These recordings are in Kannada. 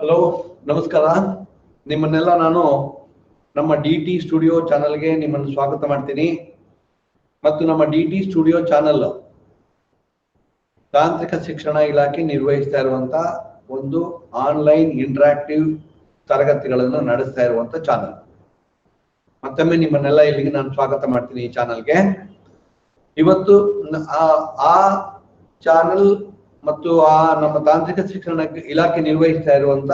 ಹಲೋ, ನಮಸ್ಕಾರ. ನಿಮ್ಮನ್ನೆಲ್ಲ ನಾನು ನಮ್ಮ ಡಿ.ಟಿ. ಸ್ಟುಡಿಯೋ ಚಾನಲ್ಗೆ ನಿಮ್ಮನ್ನು ಸ್ವಾಗತ ಮಾಡ್ತೀನಿ. ಮತ್ತು ನಮ್ಮ ಡಿ.ಟಿ. ಸ್ಟುಡಿಯೋ ಚಾನಲ್ ತಾಂತ್ರಿಕ ಶಿಕ್ಷಣ ಇಲಾಖೆ ನಿರ್ವಹಿಸ್ತಾ ಇರುವಂತ ಒಂದು ಆನ್ಲೈನ್ ಇಂಟರಾಕ್ಟಿವ್ ತರಗತಿಗಳನ್ನು ನಡೆಸ್ತಾ ಇರುವಂತ ಚಾನಲ್. ಮತ್ತೊಮ್ಮೆ ನಿಮ್ಮನ್ನೆಲ್ಲ ಇಲ್ಲಿಗೆ ನಾನು ಸ್ವಾಗತ ಮಾಡ್ತೀನಿ ಈ ಚಾನಲ್ಗೆ. ಇವತ್ತು ಆ ಚಾನಲ್ ಮತ್ತು ನಮ್ಮ ತಾಂತ್ರಿಕ ಶಿಕ್ಷಣ ಇಲಾಖೆ ನಿರ್ವಹಿಸ್ತಾ ಇರುವಂತ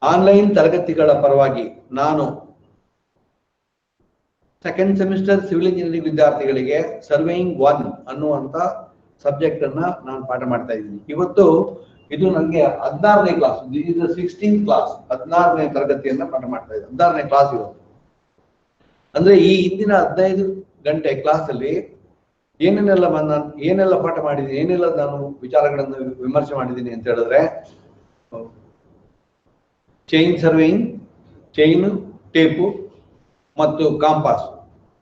ಆನ್ಲೈನ್ ತರಗತಿಗಳ ಪರವಾಗಿ ನಾನು ಸೆಕೆಂಡ್ ಸೆಮಿಸ್ಟರ್ ಸಿವಿಲ್ ಇಂಜಿನಿಯರಿಂಗ್ ವಿದ್ಯಾರ್ಥಿಗಳಿಗೆ ಸರ್ವೇಯಿಂಗ್ 1 ಅನ್ನುವಂತ ಸಬ್ಜೆಕ್ಟ್ ಅನ್ನ ನಾನು ಪಾಠ ಮಾಡ್ತಾ ಇದ್ದೀನಿ. ಇವತ್ತು ಇದು ನನಗೆ 16ನೇ ಕ್ಲಾಸ್, 16th ಕ್ಲಾಸ್, 16ನೇ ತರಗತಿಯನ್ನ ಪಾಠ ಮಾಡ್ತಾ ಇದ್ದೀನಿ. 16ನೇ ಕ್ಲಾಸ್ ಇವತ್ತು. ಅಂದ್ರೆ ಈ ಹಿಂದಿನ 15 ಗಂಟೆ ಕ್ಲಾಸ್ ಅಲ್ಲಿ ಏನೆಲ್ಲ ಪಾಠ ಮಾಡಿದ್ದೀನಿ, ಏನೆಲ್ಲ ನಾನು ವಿಚಾರಗಳನ್ನು ವಿಮರ್ಶೆ ಮಾಡಿದ್ದೀನಿ ಅಂತ ಹೇಳಿದ್ರೆ, ಚೈನ್ ಸರ್ವೇಯಿಂಗ್, ಚೈನ್, ಟೇಪು ಮತ್ತು ಕಾಂಪಾಸ್,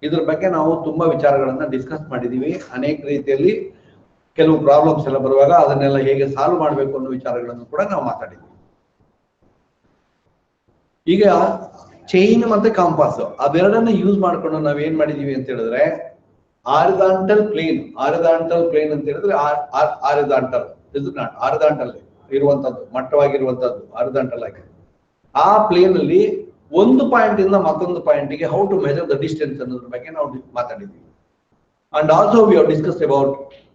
ಇದ್ರ ಬಗ್ಗೆ ನಾವು ತುಂಬಾ ವಿಚಾರಗಳನ್ನ ಡಿಸ್ಕಸ್ ಮಾಡಿದೀವಿ. ಅನೇಕ ರೀತಿಯಲ್ಲಿ ಕೆಲವು ಪ್ರಾಬ್ಲಮ್ಸ್ ಎಲ್ಲ ಬರುವಾಗ ಅದನ್ನೆಲ್ಲ ಹೇಗೆ ಸಾಲ್ವ್ ಮಾಡಬೇಕು ಅನ್ನೋ ವಿಚಾರಗಳನ್ನು ಕೂಡ ನಾವು ಮಾತಾಡಿದ್ವಿ. ಈಗ ಚೈನ್ ಮತ್ತೆ ಕಾಂಪಾಸ್ ಅದೆರಡನ್ನ ಯೂಸ್ ಮಾಡ್ಕೊಂಡು ನಾವ್ ಏನ್ ಮಾಡಿದೀವಿ ಅಂತ ಹೇಳಿದ್ರೆ, ಆರಿದಾಂಟಲ್ ಪ್ಲೇನ್ ಅಂತ ಹೇಳಿದ್ರೆ ಆರಿದಾಂಟಲ್ ಇರುವಂತದ್ದು, ಮಟ್ಟವಾಗಿರುವಂತದ್ದು ಆರಿದಾಂಟಲ್ ಆಗಿ. ಆ ಪ್ಲೇನ್ ಅಲ್ಲಿ ಒಂದು ಪಾಯಿಂಟ್ ಇಂದ ಮತ್ತೊಂದು ಪಾಯಿಂಟ್ ಗೆ how to measure the distance ಅನ್ನೋದ್ರ ಬಗ್ಗೆ ನಾವು ಮಾತಾಡಿದ್ವಿ. And also we have discussed about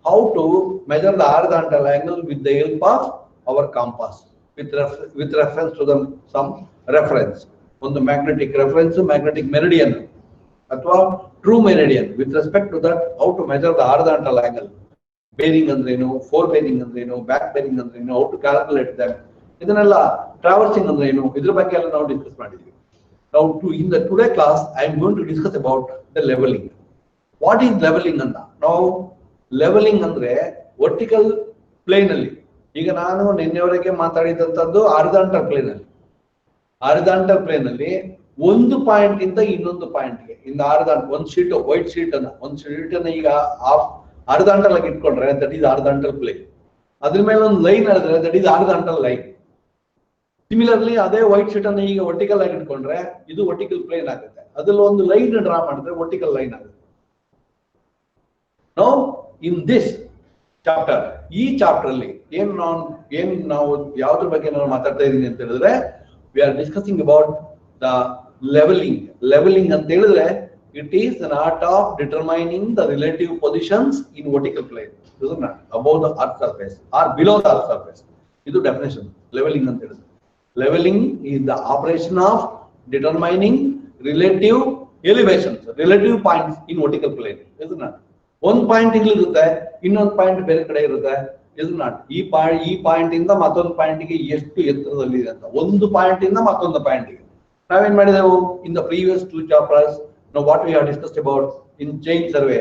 how to measure the horizontal angle with the help of our compass with reference to the some reference. ಒಂದು ಮ್ಯಾಗ್ನೆಟಿಕ್ ರೆಫರೆನ್ಸ್, ಮ್ಯಾಗ್ನೆಟಿಕ್ ಮೆರಿಡಿಯನ್ ಅಥವಾ true meridian with respect to that how to measure the horizontal angle. Bearing ಅಂದ್ರೇನು, ಫೋರ್ ಬೇರಿಂಗ್ ಅಂದ್ರೇನು, ಬ್ಯಾಕ್ ಬೇರಿಂಗ್ ಅಂದ್ರೇನು, ಹೌ ಟು ಕ್ಯಾಲ್ಕುಲೇಟ್ ದಟ್, ಇದನ್ನೆಲ್ಲ ಟ್ರಾವರ್ಸಿಂಗ್ ಅಂದ್ರೆ ಏನು, ಇದ್ರ ಬಗ್ಗೆ ಎಲ್ಲ ನಾವು ಡಿಸ್ಕಸ್ ಮಾಡಿದ್ವಿ. Now in the today class I am going to discuss about the leveling. What is leveling ಅಂತ? Now leveling ಅಂದ್ರೆ ವರ್ಟಿಕಲ್ ಪ್ಲೇನ್ ಅಲ್ಲಿ, ಈಗ ನಾನು ನಿನ್ನೆವರೆಗೆ ಮಾತಾಡಿದಂತದ್ದು ಆರಿದಾಂಟಲ್ ಪ್ಲೇನ್ ಅಲ್ಲಿ. ಆರಿದಾಂಟಲ್ ಪ್ಲೇನ್ ಅಲ್ಲಿ ಒಂದು ಪಾಯಿಂಟ್ ಇಂದ ಇನ್ನೊಂದು ಪಾಯಿಂಟ್ ಗೆ ಒಂದು ಶೀಟ್, ವೈಟ್ ಶೀಟ್ ಅನ್ನ ಈಗ ಆರಿದಾಂಟಲ್ ಆಗಿ ಇಟ್ಕೊಂಡ್ರೆ ದಟ್ ಈಸ್ ಆರಿದಾಂಟಲ್ ಪ್ಲೇನ್. ಅದ್ರ ಮೇಲೆ ಒಂದು ಲೈನ್ ಹೇಳಿದ್ರೆ ದಟ್ ಈಸ್ ಆರಿದಾಂಟಲ್ ಲೈನ್. ಸಿಮಿಲರ್ಲಿ ಅದೇ ವೈಟ್ ಶೀಟ್ ಅನ್ನ ಈಗ ವರ್ಟಿಕಲ್ ಆಗಿ ಇಟ್ಕೊಂಡ್ರೆ ಇದು ವರ್ಟಿಕಲ್ ಪ್ಲೇನ್ ಆಗುತ್ತೆ. ಅದ್ರಲ್ಲಿ ಒಂದು ಲೈನ್ ಡ್ರಾ ಮಾಡಿದ್ರೆ ವರ್ಟಿಕಲ್ ಲೈನ್ ಆಗುತ್ತೆ. ನೌ ಇನ್ ದಿಸ್ ಚಾಪ್ಟರ್, ಈ ಚಾಪ್ಟರ್ ಅಲ್ಲಿ ನಾವು ಯಾವ್ದ್ರ ಬಗ್ಗೆ ನಾವು ಮಾತಾಡ್ತಾ ಇದೀನಿ ಅಂತ ಹೇಳಿದ್ರೆ, we are discussing about the levelling. Levelling ಅಂತ ಹೇಳಿದ್ರೆ it is an art of determining the relative positions in vertical plane above the earth surface or below the earth surface. ಇದು ಡೆಫಿನೇಷನ್ ಲೆವೆಲಿಂಗ್ ಅಂತ ಹೇಳಿದ್ರೆ. Leveling is the operation of determining relative elevations, relative points in vertical plane. Is it not? One point ಇರುತ್ತೆ, ಇನ್ನೊಂದು ಪಾಯಿಂಟ್ ಬೇರೆ ಕಡೆ ಇರುತ್ತೆ. Is it not? ಈ ಪಾಯಿಂಟ್ ಇಂದ ಮತ್ತೊಂದು ಪಾಯಿಂಟ್ ಗೆ ಎಷ್ಟು ಎತ್ತರದಲ್ಲಿ ಇದೆ ಅಂತ, ಒಂದು ಪಾಯಿಂಟ್ ಇಂದ ಮತ್ತೊಂದು ಪಾಯಿಂಟ್ ಗೆ ನಾವೇನ್ ಮಾಡಿದೆವು ಇನ್ ದ ಪ್ರೀವಿಯಸ್ 2 ಚಾಪ್ಟರ್ಸ್. ನಾವು what we have discussed about in chain survey.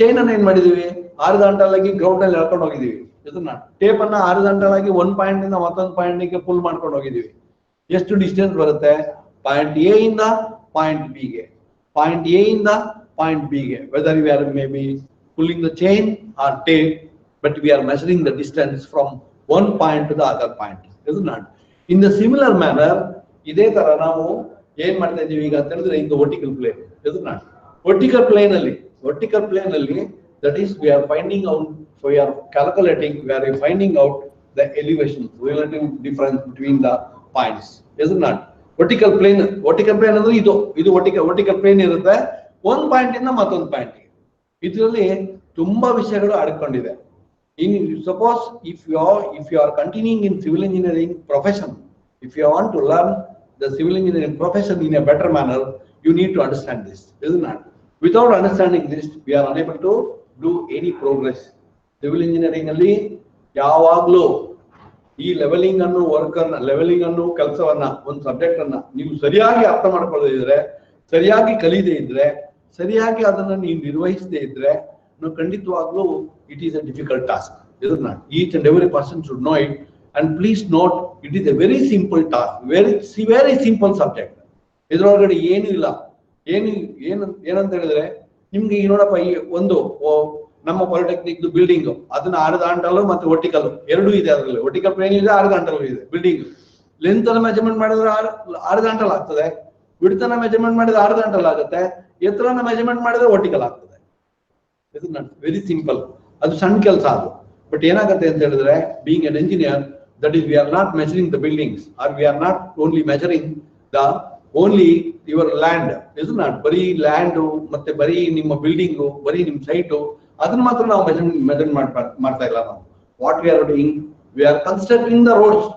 Chain ಅನ್ನ ಏನ್ ಮಾಡಿದೀವಿ, ಆರಿದಾಂಟಲ್ ಆಗಿ ಗ್ರೌಂಡ್ ಅಲ್ಲಿ ಎಳ್ಕೊಂಡು ಹೋಗಿದೀವಿ. ಇದನ್ನ ಟೇಪ್ ಅನ್ನ ಆರಿದಾಂಟಲ್ ಆಗಿ ಒಂದು ಪಾಯಿಂಟ್ ಇಂದ ಮತ್ತೊಂದು ಪಾಯಿಂಟ್ ಗೆ ಪುಲ್ ಮಾಡ್ಕೊಂಡು ಹೋಗಿದೀವಿ. ಎಷ್ಟು ಡಿಸ್ಟೆನ್ಸ್ ಬರುತ್ತೆ, ಪಾಯಿಂಟ್ ಎ ಇಂದ ಪಾಯಿಂಟ್ ಬಿ ಗೆ, ಪಾಯಿಂಟ್ ಎ ಇಂದ ಪಾಯಿಂಟ್ ಬಿ ಗೆ. Whether we are may be pulling the chain or tape, but we are measuring the distance from one point to the other point. ಇದು not in the similar manner. ಇದೇ ತರ ನಾವು ಏನ್ ಮಾಡ್ತಾ ಇದೀವಿ ಈಗ ಅಂತ ಹೇಳಿದ್ರೆ, ಇನ್ ದ ವರ್ಟಿಕಲ್ ಪ್ಲೇನ್. ಇದು ನಾಟ್ ವರ್ಟಿಕಲ್ ಪ್ಲೇನ್ ಅಲ್ಲಿ that is we are finding out, we are calculating, we are finding out the elevation, relative difference between the points. Is it not? Vertical plane ಅಂದ್ರೆ ಇದು vertical plane ಇರುತ್ತೆ, ಒಂದು ಪಾಯಿಂಟ್ ಇಂದ ಮತ್ತೊಂದು ಪಾಯಿಂಟ್ ಗೆ. ಇದರಲ್ಲಿ ತುಂಬಾ ವಿಷಯಗಳು ಅಡಕೊಂಡಿದೆ. Suppose if you are continuing in civil engineering profession, if you want to learn the civil engineering profession in a better manner, you need to understand this. Is it not? Without understanding this, we are unable to do any progress. Civil engineering ಅಲ್ಲಿ ಯಾವಾಗ್ಲೂ ಈ ಲೆವೆಲಿಂಗ್ ಅನ್ನು ಕೆಲಸವನ್ನ, ಒಂದು ಸಬ್ಜೆಕ್ಟ್ ಅನ್ನ ನೀವು ಸರಿಯಾಗಿ ಅರ್ಥ ಮಾಡ್ಕೊಳ್ಳದೆ ಇದ್ರೆ, ಸರಿಯಾಗಿ ಕಲಿಯದೇ ಇದ್ರೆ, ಸರಿಯಾಗಿ ಅದನ್ನ ನೀವು ನಿರ್ವಹಿಸದೇ ಇದ್ರೆ, ನೀವು ಖಂಡಿತವಾಗ್ಲೂ it is a difficult task. ಇದನ್ನ each and every person should know it. And please note, it is a very simple task, very simple subject. ಇದ್ರೊಳಗಡೆ ಏನೂ ಇಲ್ಲ. ಏನಂತ ಹೇಳಿದ್ರೆ, ನಿಮ್ಗೆ ಈ ನೋಡಪ್ಪ, ಈ ಒಂದು ನಮ್ಮ ಪಾಲಿಟೆಕ್ನಿಕ್ ಬಿಲ್ಡಿಂಗ್ ಅದನ್ನ ಆರ್ದಾಂಟಲು ಮತ್ತೆ ವರ್ಟಿಕಲ್ ಎರಡೂ ಇದೆ. ಅದರಲ್ಲಿ ವರ್ಟಿಕಲ್ ಪ್ಲೇನ್ ಇದೆ, ಆರ್ದಾಂಟಲ್ ಇದೆ ಬಿಲ್ಡಿಂಗ್. ಲೆಂತ್ ಅನ್ನ ಮೆಜರ್ಮೆಂಟ್ ಮಾಡಿದ್ರೆ ಆರ್ದಾಂಟಲ್ ಆಗ್ತದೆ, ವಿಡ್ತ್ ಅನ್ನ ಮೆಜರ್ಮೆಂಟ್ ಮಾಡಿದ್ರೆ ಆರ್ದಾಂಟಲ್ ಆಗುತ್ತೆ, ಎತ್ತರನ ಮೆಜರ್ಮೆಂಟ್ ಮಾಡಿದ್ರೆ ವರ್ಟಿಕಲ್ ಆಗ್ತದೆ. ಇದು ವೆರಿ ಸಿಂಪಲ್, ಅದು ಸಣ್ಣ ಕೆಲಸ ಅದು. ಬಟ್ ಏನಾಗುತ್ತೆ ಅಂತ ಹೇಳಿದ್ರೆ, being an engineer, that is we are not measuring the buildings, or we are not only measuring the only your land. ಇದು ನಾಟ್ ಬರೀ ಲ್ಯಾಂಡ್ ಮತ್ತೆ ಬರೀ ನಿಮ್ಮ ಬಿಲ್ಡಿಂಗು, ಬರೀ ನಿಮ್ಮ ಸೈಟು, ಅದನ್ನ ಮಾತ್ರ ನಾವು ಮೆಜರ್ ಮಾಡ್ತಾ ಇಲ್ಲ ನಾವು. What we are doing, we are constructing the roads,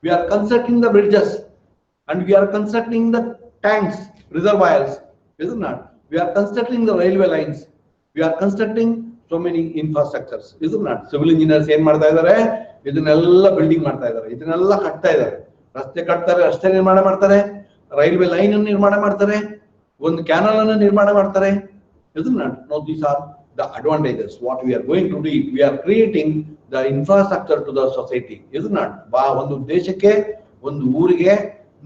we are constructing the bridges, and we are constructing the tanks, reservoirs, is it not? We are constructing the railway lines, we are constructing so many infrastructures, is it not? Civil engineers ಏನ್ ಮಾಡ್ತಾ ಇದ್ದಾರೆ, ಇದನ್ನೆಲ್ಲ ಬಿಲ್ಡಿಂಗ್ ಮಾಡ್ತಾ ಇದ್ದಾರೆ, ಇದನ್ನೆಲ್ಲ ಕಟ್ತಾ ಇದ್ದಾರೆ. ರಸ್ತೆ ಕಟ್ತಾರೆ, ರಸ್ತೆ ನಿರ್ಮಾಣ ಮಾಡ್ತಾರೆ, ರೈಲ್ವೆ ಲೈನ್ ಅನ್ನು ನಿರ್ಮಾಣ ಮಾಡ್ತಾರೆ, ಒಂದು ಕ್ಯಾನಲ್ ಅನ್ನು ನಿರ್ಮಾಣ ಮಾಡ್ತಾರೆ, is it not? Now these are the advantages. What we are going to do, we are creating the infrastructure to the society, is it not? ಒಂದು ದೇಶಕ್ಕೆ, ಒಂದು ಊರಿಗೆ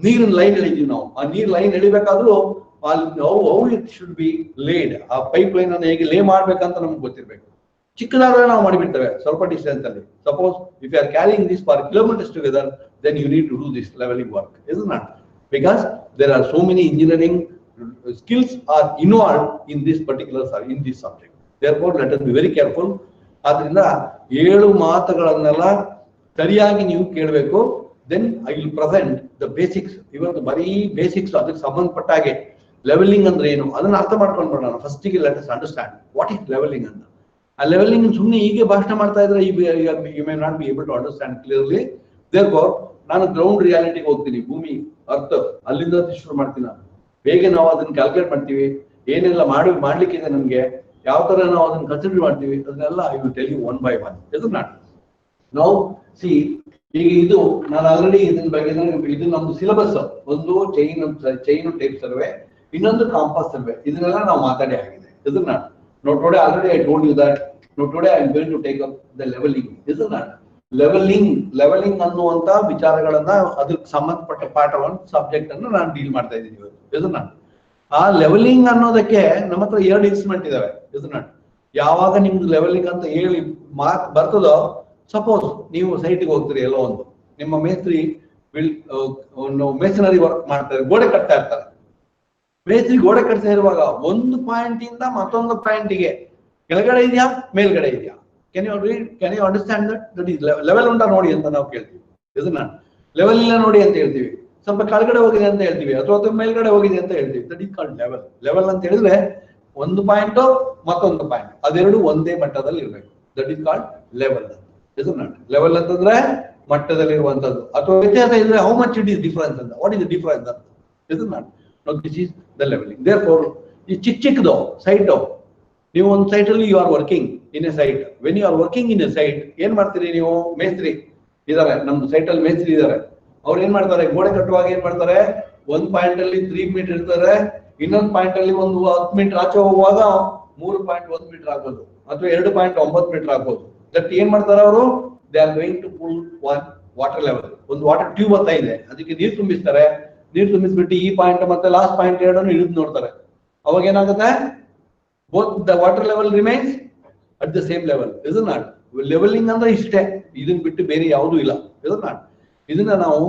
ನೀರಿನ ಲೈನ್ ಎಳಿದೀವಿ ನಾವು. ಆ ನೀರ್ ಲೈನ್ ಎಳಿಬೇಕಾದ್ರೂ how it should be laid, ಆ ಪೈಪ್ ಲೈನ್ ಅನ್ನು ಹೇಗೆ ಲೇ ಮಾಡ್ಬೇಕಂತ ನಮ್ಗೆ ಗೊತ್ತಿರ್ಬೇಕು. ಚಿಕ್ಕದಾದ್ರೆ ನಾವು ಮಾಡಿಬಿಡ್ತೇವೆ ಸ್ವಲ್ಪ ಡಿಸ್ಟೆನ್ಸ್ ಅಲ್ಲಿ. Suppose if you are carrying this for kilometres together, then you need to do this leveling work, is it not? Because there are so many engineering skills are involved in this particular in this subject. Therefore, let us be very careful. ಆದ್ರಿಂದ 7 ಮಾತುಗಳನ್ನೆಲ್ಲ ಸರಿಯಾಗಿ ನೀವು ಕೇಳಬೇಕು. Then I will present the basics. ಇವತ್ತು ಬರೀ ಬೇಸಿಕ್ಸ್, ಅದಕ್ಕೆ ಸಂಬಂಧಪಟ್ಟ ಹಾಗೆ ಲೆವೆಲಿಂಗ್ ಅಂದ್ರೆ ಏನು ಅದನ್ನ ಅರ್ಥ ಮಾಡ್ಕೊಂಡು ಬರೋಣ. ಫಸ್ಟಿಗೆ let us understand what is levelling ಅಂತ. ಆ ಲೆವೆಲಿಂಗ್ ಸುಮ್ಮನೆ ಹೀಗೆ ಭಾಷಣ ಮಾಡ್ತಾ ಇದ್ರೆ you may not be able to understand clearly. Therefore ನಾನು ಗ್ರೌಂಡ್ ರಿಯಾಲಿಟಿಗೆ ಹೋಗ್ತೀನಿ, ಭೂಮಿ ಅರ್ಥ, ಅಲ್ಲಿಂದ ಶುರು ಮಾಡ್ತೀನಿ ನಾನು. ಹೇಗೆ ನಾವು ಅದನ್ನ ಕ್ಯಾಲ್ಕುಲೇಟ್ ಮಾಡ್ತೀವಿ, ಏನೆಲ್ಲ ಮಾಡ್ಲಿಕ್ಕಿದೆ ನಮ್ಗೆ, ಯಾವ ತರ ನಾವು ಅದನ್ನ ಕನ್ಸಿಡರ್ ಮಾಡ್ತೀವಿ, ಅದನ್ನೆಲ್ಲ I will tell you one by one. ಇದು ನಾಟ್ ನಾವು ಸಿ ಈಗ ಇದು ನಾನು ಆಲ್ರೆಡಿ ಇದನ್ನ ಬಗ್ಗೆ ಇದು ನಮ್ದು ಸಿಲೆಬಸ್. ಒಂದು ಚೈನ್ ಟೈಪ್ ಸರ್ವೆ, ಇನ್ನೊಂದು ಕಾಂಪಾಸ್ ಸರ್ವೆ, ಇದನ್ನೆಲ್ಲ ನಾವು ಮಾತಾಡಿ ಆಗಿದೆ. ಇದು not no today already I told you that no today I am going to take up the levelling. ಇದು ನಾಟ್ ಲೆವೆಲಿಂಗ್ ಅನ್ನುವಂತ ವಿಚಾರಗಳನ್ನ ಅದಕ್ಕೆ ಸಂಬಂಧಪಟ್ಟ ಪಾಠವನ್ನು ಸಬ್ಜೆಕ್ಟ್ ಅನ್ನು ನಾನು ಡೀಲ್ ಮಾಡ್ತಾ ಇದ್ದೀನಿ ಇವತ್ತು. ಇದು ನಾಟ್ ಆ ಲೆವೆಲಿಂಗ್ ಅನ್ನೋದಕ್ಕೆ ನಮ್ಮ ಹತ್ರ 2 ಇನ್ಸ್ಟ್ರೂಮೆಂಟ್ ಇದಾವೆ. ಇದು ನಾಟ್ ಯಾವಾಗ ನಿಮ್ದು ಲೆವೆಲಿಂಗ್ ಅಂತ ಹೇಳಿ ಮಾರ್ಕ್ ಬರ್ತದೋ, ಸಪೋಸ್ ನೀವು ಸೈಟ್ಗೆ ಹೋಗ್ತೀರಿ, ಎಲ್ಲೋ ಒಂದು ನಿಮ್ಮ ಮೇಸ್ತ್ರಿ ಮೇಸನರಿ ವರ್ಕ್ ಮಾಡ್ತಾರೆ, ಗೋಡೆ ಕಟ್ತಾ ಇರ್ತಾರೆ. ಮೇಸ್ತ್ರಿ ಗೋಡೆ ಕಟ್ತಾ ಇರುವಾಗ ಒಂದು ಪಾಯಿಂಟ್ ಇಂದ ಮತ್ತೊಂದು ಪಾಯಿಂಟ್ಗೆ ಕೆಳಗಡೆ ಇದೆಯಾ ಮೇಲ್ಗಡೆ ಇದೆಯಾ, can you understand that is level ಉಂಟಾ ನೋಡಿ ಅಂತ ನಾವು ಕೇಳ್ತೀವಿ. ಇದನ್ನ ಲೆವೆಲ್ ಇಲ್ಲ ನೋಡಿ ಅಂತ ಹೇಳ್ತೀವಿ, ಸ್ವಲ್ಪ ಕೆಳಗಡೆ ಹೋಗಿದೆ ಅಂತ ಹೇಳ್ತೀವಿ, ಅಥವಾ ಮೇಲ್ಗಡೆ ಹೋಗಿದೆ ಅಂತ ಹೇಳ್ತೀವಿ. That is called level. Level ಅಂತ ಹೇಳಿದ್ರೆ ಒಂದು ಪಾಯಿಂಟ್ ಮತ್ತೊಂದು ಪಾಯಿಂಟ್ ಅದೆರಡು ಒಂದೇ ಮಟ್ಟದಲ್ಲಿ ಇರಬೇಕು. That is called level. ಇದನ್ನ ಲೆವೆಲ್ ಅಂತಂದ್ರೆ ಮಟ್ಟದಲ್ಲಿರುವಂತದ್ದು, ಅಥವಾ ವ್ಯತ್ಯಾಸ ಇದ್ರೆ how much it is difference ಅಂತ, ವಾಟ್ ಇಸ್ ದ ಡಿಫರೆನ್ಸ್ ಅಂತ. ಇದನ್ನ this is the leveling. Therefore ಈ ಚಿಕ್ಕದು ಸೈಟ್, ನೀವು ಒಂದು ಸೈಟ್ ಅಲ್ಲಿ you are working in a site. When you are working in a site, ಏನ್ ಮಾಡ್ತೀರಿ ನೀವು? ಮೇಸ್ತ್ರಿ ಇದಾರೆ, ನಮ್ದು ಸೈಟ್ ಅಲ್ಲಿ ಮೇಸ್ತ್ರಿ ಇದಾರೆ. ಅವ್ರು ಏನ್ ಮಾಡ್ತಾರೆ, ಗೋಡೆ ಕಟ್ಟುವಾಗ ಏನ್ ಮಾಡ್ತಾರೆ, ಒಂದ್ ಪಾಯಿಂಟ್ ಅಲ್ಲಿ 3 ಮೀಟರ್ ಇರ್ತಾರೆ, ಇನ್ನೊಂದು ಪಾಯಿಂಟ್ ಅಲ್ಲಿ ಒಂದು 10 ಮೀಟರ್ ಆಚೆ ಹೋಗುವಾಗ 3.1 ಮೀಟರ್ ಆಗ್ಬೋದು, ಅಥವಾ 2.9 ಮೀಟರ್ ಆಗ್ಬೋದು. ದಟ್ ಏನ್ ಮಾಡ್ತಾರೆ ಅವರು, they are going to pull one water level. ಒಂದು ವಾಟರ್ ಟ್ಯೂಬ್ ಅಂತ ಇದೆ, ಅದಕ್ಕೆ ನೀರು ತುಂಬಿಸ್ತಾರೆ. ನೀರು ತುಂಬಿಸ್ಬಿಟ್ಟು ಈ ಪಾಯಿಂಟ್ ಮತ್ತೆ ಲಾಸ್ಟ್ ಪಾಯಿಂಟ್ 2 ಹಿಡಿದು ನೋಡ್ತಾರೆ. ಅವಾಗ ಏನಾಗುತ್ತೆ, both the water level remains at the same level. ಇದು ನಾಟ್ ಲೆವೆಲಿಂಗ್ ಅಂದ್ರೆ ಇಷ್ಟೇ, ಇದನ್ನ ಬಿಟ್ಟು ಬೇರೆ ಯಾವುದೂ ಇಲ್ಲ. ಇದು ನಾಟ್ ಇದನ್ನ ನಾವು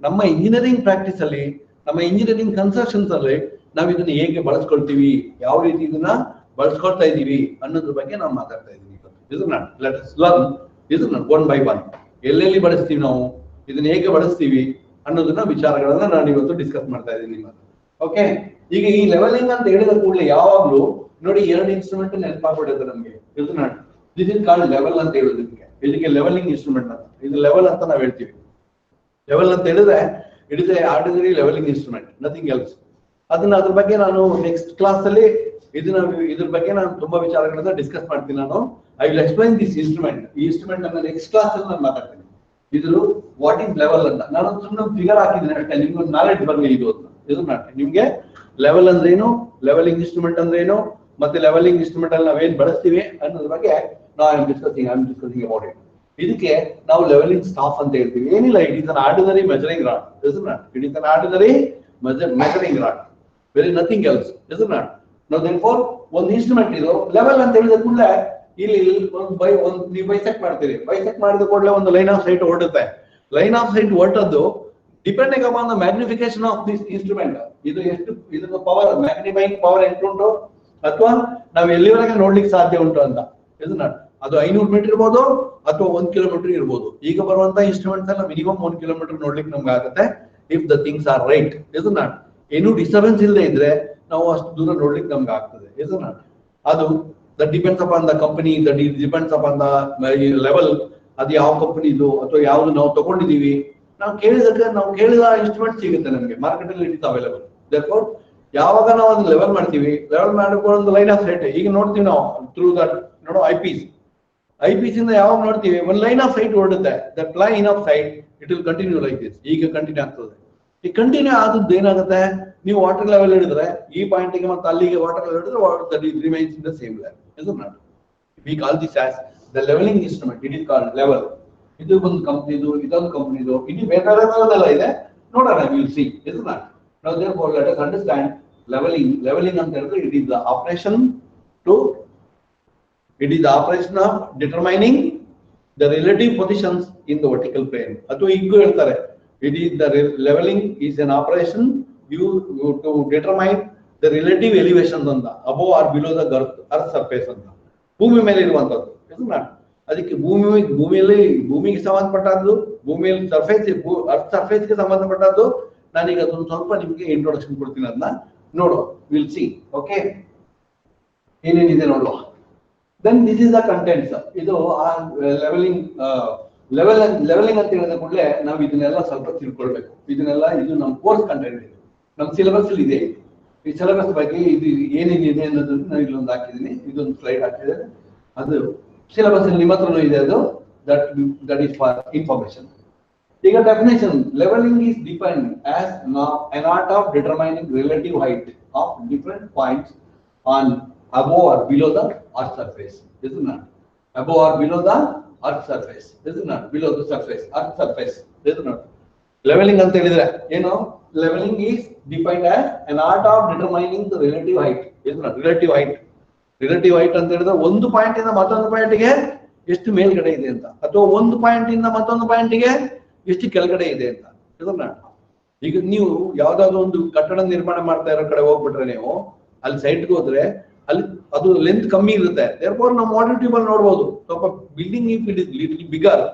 ನಮ್ಮ ಇಂಜಿನಿಯರಿಂಗ್ ಪ್ರಾಕ್ಟೀಸ್ ಅಲ್ಲಿ, ನಮ್ಮ ಇಂಜಿನಿಯರಿಂಗ್ ಕನ್ಸ್ಟ್ರಕ್ಷನ್ಸ್ ಅಲ್ಲಿ ನಾವು ಇದನ್ನ ಹೇಗೆ ಬಳಸ್ಕೊಳ್ತೀವಿ, ಯಾವ ರೀತಿ ಇದನ್ನ ಬಳಸ್ಕೊಳ್ತಾ ಇದೀವಿ ಅನ್ನೋದ್ರ ಬಗ್ಗೆ ನಾವು ಮಾತಾಡ್ತಾ ಇದೀವಿ. ಇದನ್ನ ಲೆಟ್ ಅಸ್ ಲರ್ನ್ ಇದನ್ನ ಒನ್ ಬೈ ಒನ್. ಎಲ್ಲೆಲ್ಲಿ ಬಳಸ್ತೀವಿ ನಾವು, ಇದನ್ನ ಹೇಗೆ ಬಳಸ್ತೀವಿ ಅನ್ನೋದನ್ನ ವಿಚಾರಗಳನ್ನ ನಾನು ಇವತ್ತು ಡಿಸ್ಕಸ್ ಮಾಡ್ತಾ ಇದ್ದೀನಿ ನಿಮ್ಮ. ಓಕೆ, ಈಗ ಈ ಲೆವೆಲಿಂಗ್ ಅಂತ ಹೇಳಿದ ಕೂಡಲೇ ಯಾವಾಗ್ಲೂ ನೋಡಿ 2 ಇನ್ಸ್ಟ್ರೂಮೆಂಟ್ ನೆನಪಾಗ್ಬಿಡುತ್ತೆ ನಮ್ಗೆ. ಇದನ್ನ ದಿಸ್ ಇಸ್ ಕಾಲ್ಡ್ ಲೆವೆಲ್ ಅಂತ ಹೇಳೋದಕ್ಕೆ. ಇದಕ್ಕೆ ಲೆವೆಲಿಂಗ್ ಇನ್ಸ್ಟ್ರೂಮೆಂಟ್ ಅಂತ, ಇದು ಲೆವೆಲ್ ಅಂತ ನಾವು ಹೇಳ್ತೀವಿ. ಲೆವೆಲ್ ಅಂತ ಹೇಳಿದ್ರೆ it is A ordinary levelling instrument, nothing else. ಅದ್ರ ಬಗ್ಗೆ ನಾನು ನೆಕ್ಸ್ಟ್ ಕ್ಲಾಸ್ ಅಲ್ಲಿ ಇದ್ರ ಬಗ್ಗೆ ನಾನು ತುಂಬಾ ವಿಚಾರಗಳನ್ನ ಡಿಸ್ಕಸ್ ಮಾಡ್ತೀನಿ. ನಾನು I will explain this instrument. ಈ ಇನ್ಸ್ಟ್ರೂಮೆಂಟ್ ಅನ್ನ ನೆಕ್ಸ್ಟ್ ಕ್ಲಾಸ್ ಅಲ್ಲಿ ನಾನು ಮಾತಾಡ್ತೀನಿ. ಇದ್ರ ವಾಟ್ ಇಸ್ ಲೆವೆಲ್ ಅಂತ ನಾನು ಸುಮ್ಮನೆ ಫಿಗರ್ ಹಾಕಿದ್ದೀನಿ ಅಷ್ಟೇ, ನಿಮ್ಗೆ ಒಂದು ನಾಲೆಡ್ಜ್ ಬರಲಿ ಇದು ಅಂತ. ಇದು ನಿಮ್ಗೆ ಲೆವೆಲ್ ಅಂದ್ರೆ ಏನು, ಲೆವೆಲಿಂಗ್ ಇನ್ಸ್ಟ್ರೂಮೆಂಟ್ ಅಂದ್ರೆ ಏನು, ಮತ್ತೆ ಲೆವೆಲಿಂಗ್ ಇನ್ಸ್ಟ್ರೂಮೆಂಟ್ ಅಲ್ಲಿ ನಾವೇನ್ ಬಳಸ್ತೀವಿ ಅನ್ನೋದ್ರ ಬಗ್ಗೆ I am discussing about it. ಇದಕ್ಕೆ ನಾವು ಲೆವೆಲಿಂಗ್ ಸ್ಟಾಫ್ ಅಂತ ಹೇಳ್ತೀವಿ. ಏನಿಲ್ಲ, it is an ordinary measuring rod. It is an ordinary measuring rod, very nothing else. Is not. ನಾವು ದೇರ್ಫೋರ್ ಒಂದು ಇನ್ಸ್ಟ್ರೂಮೆಂಟ್ ಇದು ಲೆವೆಲ್ ಅಂತ ಹೇಳಿದ ಕೂಡಲೇ ಇಲ್ಲಿ ನೀವು ಬೈಸೆಕ್ಟ್ ಮಾಡ್ತೀರಿ, ಬೈಸೆಕ್ಟ್ ಮಾಡಿದ ಕೂಡಲೇ ಒಂದು ಲೈನ್ ಆಫ್ ಸೈಟ್ ಹೊರಡುತ್ತೆ. ಲೈನ್ ಆಫ್ ಸೈಟ್ ಹೊರಟದ್ದು depending upon the magnification of this instrument. ಇದು ಎಷ್ಟು ಇದರ ಪವರ್, ಮ್ಯಾಗ್ನಿಫೈಯಿಂಗ್ ಪವರ್ ಎಷ್ಟು ಅಥವಾ ನಾವು ಎಲ್ಲಿವರೆಗೆ ನೋಡ್ಲಿಕ್ಕೆ ಸಾಧ್ಯ ಉಂಟು ಅಂತ. ಇದನ್ನ ಅದು 500 ಮೀಟರ್ ಇರ್ಬೋದು ಅಥವಾ 1 ಕಿಲೋಮೀಟರ್ ಇರ್ಬೋದು. ಈಗ ಬರುವಂತ ಇನ್ಸ್ಟ್ರೂಮೆಂಟ್ಸ್ ಎಲ್ಲ ಮಿನಿಮಮ್ 1 ಕಿಲೋಮೀಟರ್ ನೋಡ್ಲಿಕ್ಕೆ ನಮ್ಗೆ ಆಗುತ್ತೆ, if the things are right. ಇದನ್ನ ಏನು ಡಿಸ್ಟರ್ಬೆನ್ಸ್ ಇಲ್ಲದೆ ಇದ್ರೆ ನಾವು ಅಷ್ಟು ದೂರ ನೋಡ್ಲಿಕ್ಕೆ ನಮ್ಗೆ ಆಗ್ತದೆ. ಇದನ್ನ ಅದು that depends upon the company, that depends upon the level. ಅದು ಯಾವ ಕಂಪನಿದು ಅಥವಾ ಯಾವ್ದು ನಾವು ತಗೊಂಡಿದೀವಿ, ನಾವು ಕೇಳಿದ ಇನ್ಸ್ಟ್ರೂಮೆಂಟ್ ಸಿಗುತ್ತೆ ನಮಗೆ ಮಾರ್ಕೆಟ್ ಅಲ್ಲಿ. It is available. ದೇರ್ಫೋರ್ ಯಾವಾಗ ನಾವು ಒಂದು ಲೆವೆಲ್ ಮಾಡ್ತೀವಿ, ಲೆವೆಲ್ ಮಾಡ್ಕೊಂಡು ಒಂದು ಲೈನ್ ಆಫ್ ಸೈಟ್ ಈಗ ನೋಡ್ತೀವಿ ನಾವು ಥ್ರೂ ದಟ್ ನೋಡೋ ಐಪೀಸ್ ಇಂದ ಯಾವಾಗ ನೋಡ್ತೀವಿ ಒಂದು ಲೈನ್ ಆಫ್ ಸೈಟ್ ಹೊರಡುತ್ತೆ. That line of sight it will continue like this. ಈಗ ಕಂಟಿನ್ಯೂ ಆಗ್ತದೆ. ಈ ಕಂಟಿನ್ಯೂ ಆದದ್ದು ಏನಾಗುತ್ತೆ, ನೀವು ವಾಟರ್ ಲೆವೆಲ್ ಹಿಡಿದ್ರೆ ಈ ಪಾಯಿಂಟಿಗೆ ಮತ್ತೆ ಅಲ್ಲಿಗೆ ವಾಟರ್ ಲೆವೆಲ್ ಹಿಡಿದ್ರೆ water remains in the same level. ಇದು not we call this as the levelling instrument. It is called level. ಇದು ಒಂದು ಕಂಪ್ನಿದು, ಇದೊಂದು ಕಂಪ್ನಿದು, ಇನ್ನು ಬೇಕಾದೆಲ್ಲ ಇದೆ ನೋಡೋಣ. We'll see. ಇದು ನಾಟ್ ನಾವು therefore let us understand leveling ಅಂತ ಹೇಳಿದ್ರೆ it is the operation of determining the relative positions in the vertical plane. ಅಥವಾ ಈಗ ಹೇಳ್ತಾರೆ it is the leveling is an operation you to determine the relative elevations ಅಂತ, above or below the earth surface ಅಂತ, ಭೂಮಿ ಮೇಲೆ ಇರುವಂತದ್ದು. ಇದು ನಾಟ್ ಅದಕ್ಕೆ ಭೂಮಿಗೆ ಸಂಬಂಧಪಟ್ಟದ್ದು, ಭೂಮಿಯಲ್ಲಿ ಅರ್ತ್ ಸರ್ಫೇಸ್ಗೆ ಸಂಬಂಧಪಟ್ಟದ್ದು. ನಾನೀಗ ಅದೊಂದು ಸ್ವಲ್ಪ ನಿಮ್ಗೆ ಇಂಟ್ರೊಡಕ್ಷನ್ ಕೊಡ್ತೀನಿ, ಅದನ್ನ ನೋಡುವ. Will see. ಓಕೆ, ಏನೇನಿದೆ ನೋಡುವ. Then this is the contents. ಇದು ಆ ಲೆವೆಲಿಂಗ್ ಅಂತ ಹೇಳಿದ ಕೂಡಲೇ ನಾವು ಇದನ್ನೆಲ್ಲ ಸ್ವಲ್ಪ ತಿಳ್ಕೊಳ್ಬೇಕು. ಇದು ನಮ್ಮ ಕೋರ್ಸ್ ಕಂಟೆಂಟ್, ಇದೆ ನಮ್ಮ ಸಿಲೆಬಸ್ ಅಲ್ಲಿ ಇದೆ. ಈ ಸಿಲೆಬಸ್ ಬಗ್ಗೆ ಇದು ಏನೇನಿದೆ ಅನ್ನೋದನ್ನ ನಾನು ಇಲ್ಲೊಂದು ಹಾಕಿದ್ದೀನಿ, ಇದೊಂದು ಸ್ಲೈಡ್ ಹಾಕಿದ್ದೇನೆ. ಅದು ಸಿಲೆಬಸ್ ಅಲ್ಲಿ ನಿಮ್ಮ ಹತ್ರನೂ ಇದೆ. ಅದು ದಟ್ ಈಸ್ ಫಾರ್ ಇನ್ಫಾರ್ಮೇಶನ್. ಈಗ definition, levelling is defined as an art of determining relative height of different points on above or below the earth surface. This is not above or below the earth surface. This is not below the surface, earth surface. This is not leveling ಅಂತ ಹೇಳಿದ್ರೆ ಏನು. Leveling is defined as an art of determining the relative height. This is not relative height. Relative height ಅಂತ ಹೇಳಿದ್ರೆ ಒಂದು ಪಾಯಿಂಟ್ ಇಂದ ಮತ್ತೊಂದು ಪಾಯಿಂಟ್ಗೆ ಎಷ್ಟು ಮೇಲ್ಗಡೆ ಇದೆ ಅಂತ, ಅಥವಾ ಒಂದು ಪಾಯಿಂಟ್ ಇಂದ ಮತ್ತೊಂದು ಪಾಯಿಂಟ್ಗೆ ಎಷ್ಟು ಕೆಳಗಡೆ ಇದೆ ಅಂತ. ಇದನ್ನ ಈಗ ನೀವು ಯಾವ್ದಾದ್ರು ಒಂದು ಕಟ್ಟಡ ನಿರ್ಮಾಣ ಮಾಡ್ತಾ ಇರೋ ಕಡೆ ಹೋಗ್ಬಿಟ್ರೆ, ನೀವು ಅಲ್ಲಿ ಸೈಟ್ಗೆ ಹೋದ್ರೆ ಅಲ್ಲಿ ಅದು ಲೆಂತ್ ಕಮ್ಮಿ ಇರುತ್ತೆ. therefore ನಾವು ವಾಟರ್ ಟ್ಯೂಬ್ ಅಲ್ಲಿ ನೋಡ್ಬೋದು. ಸ್ವಲ್ಪ building if it is little bigger,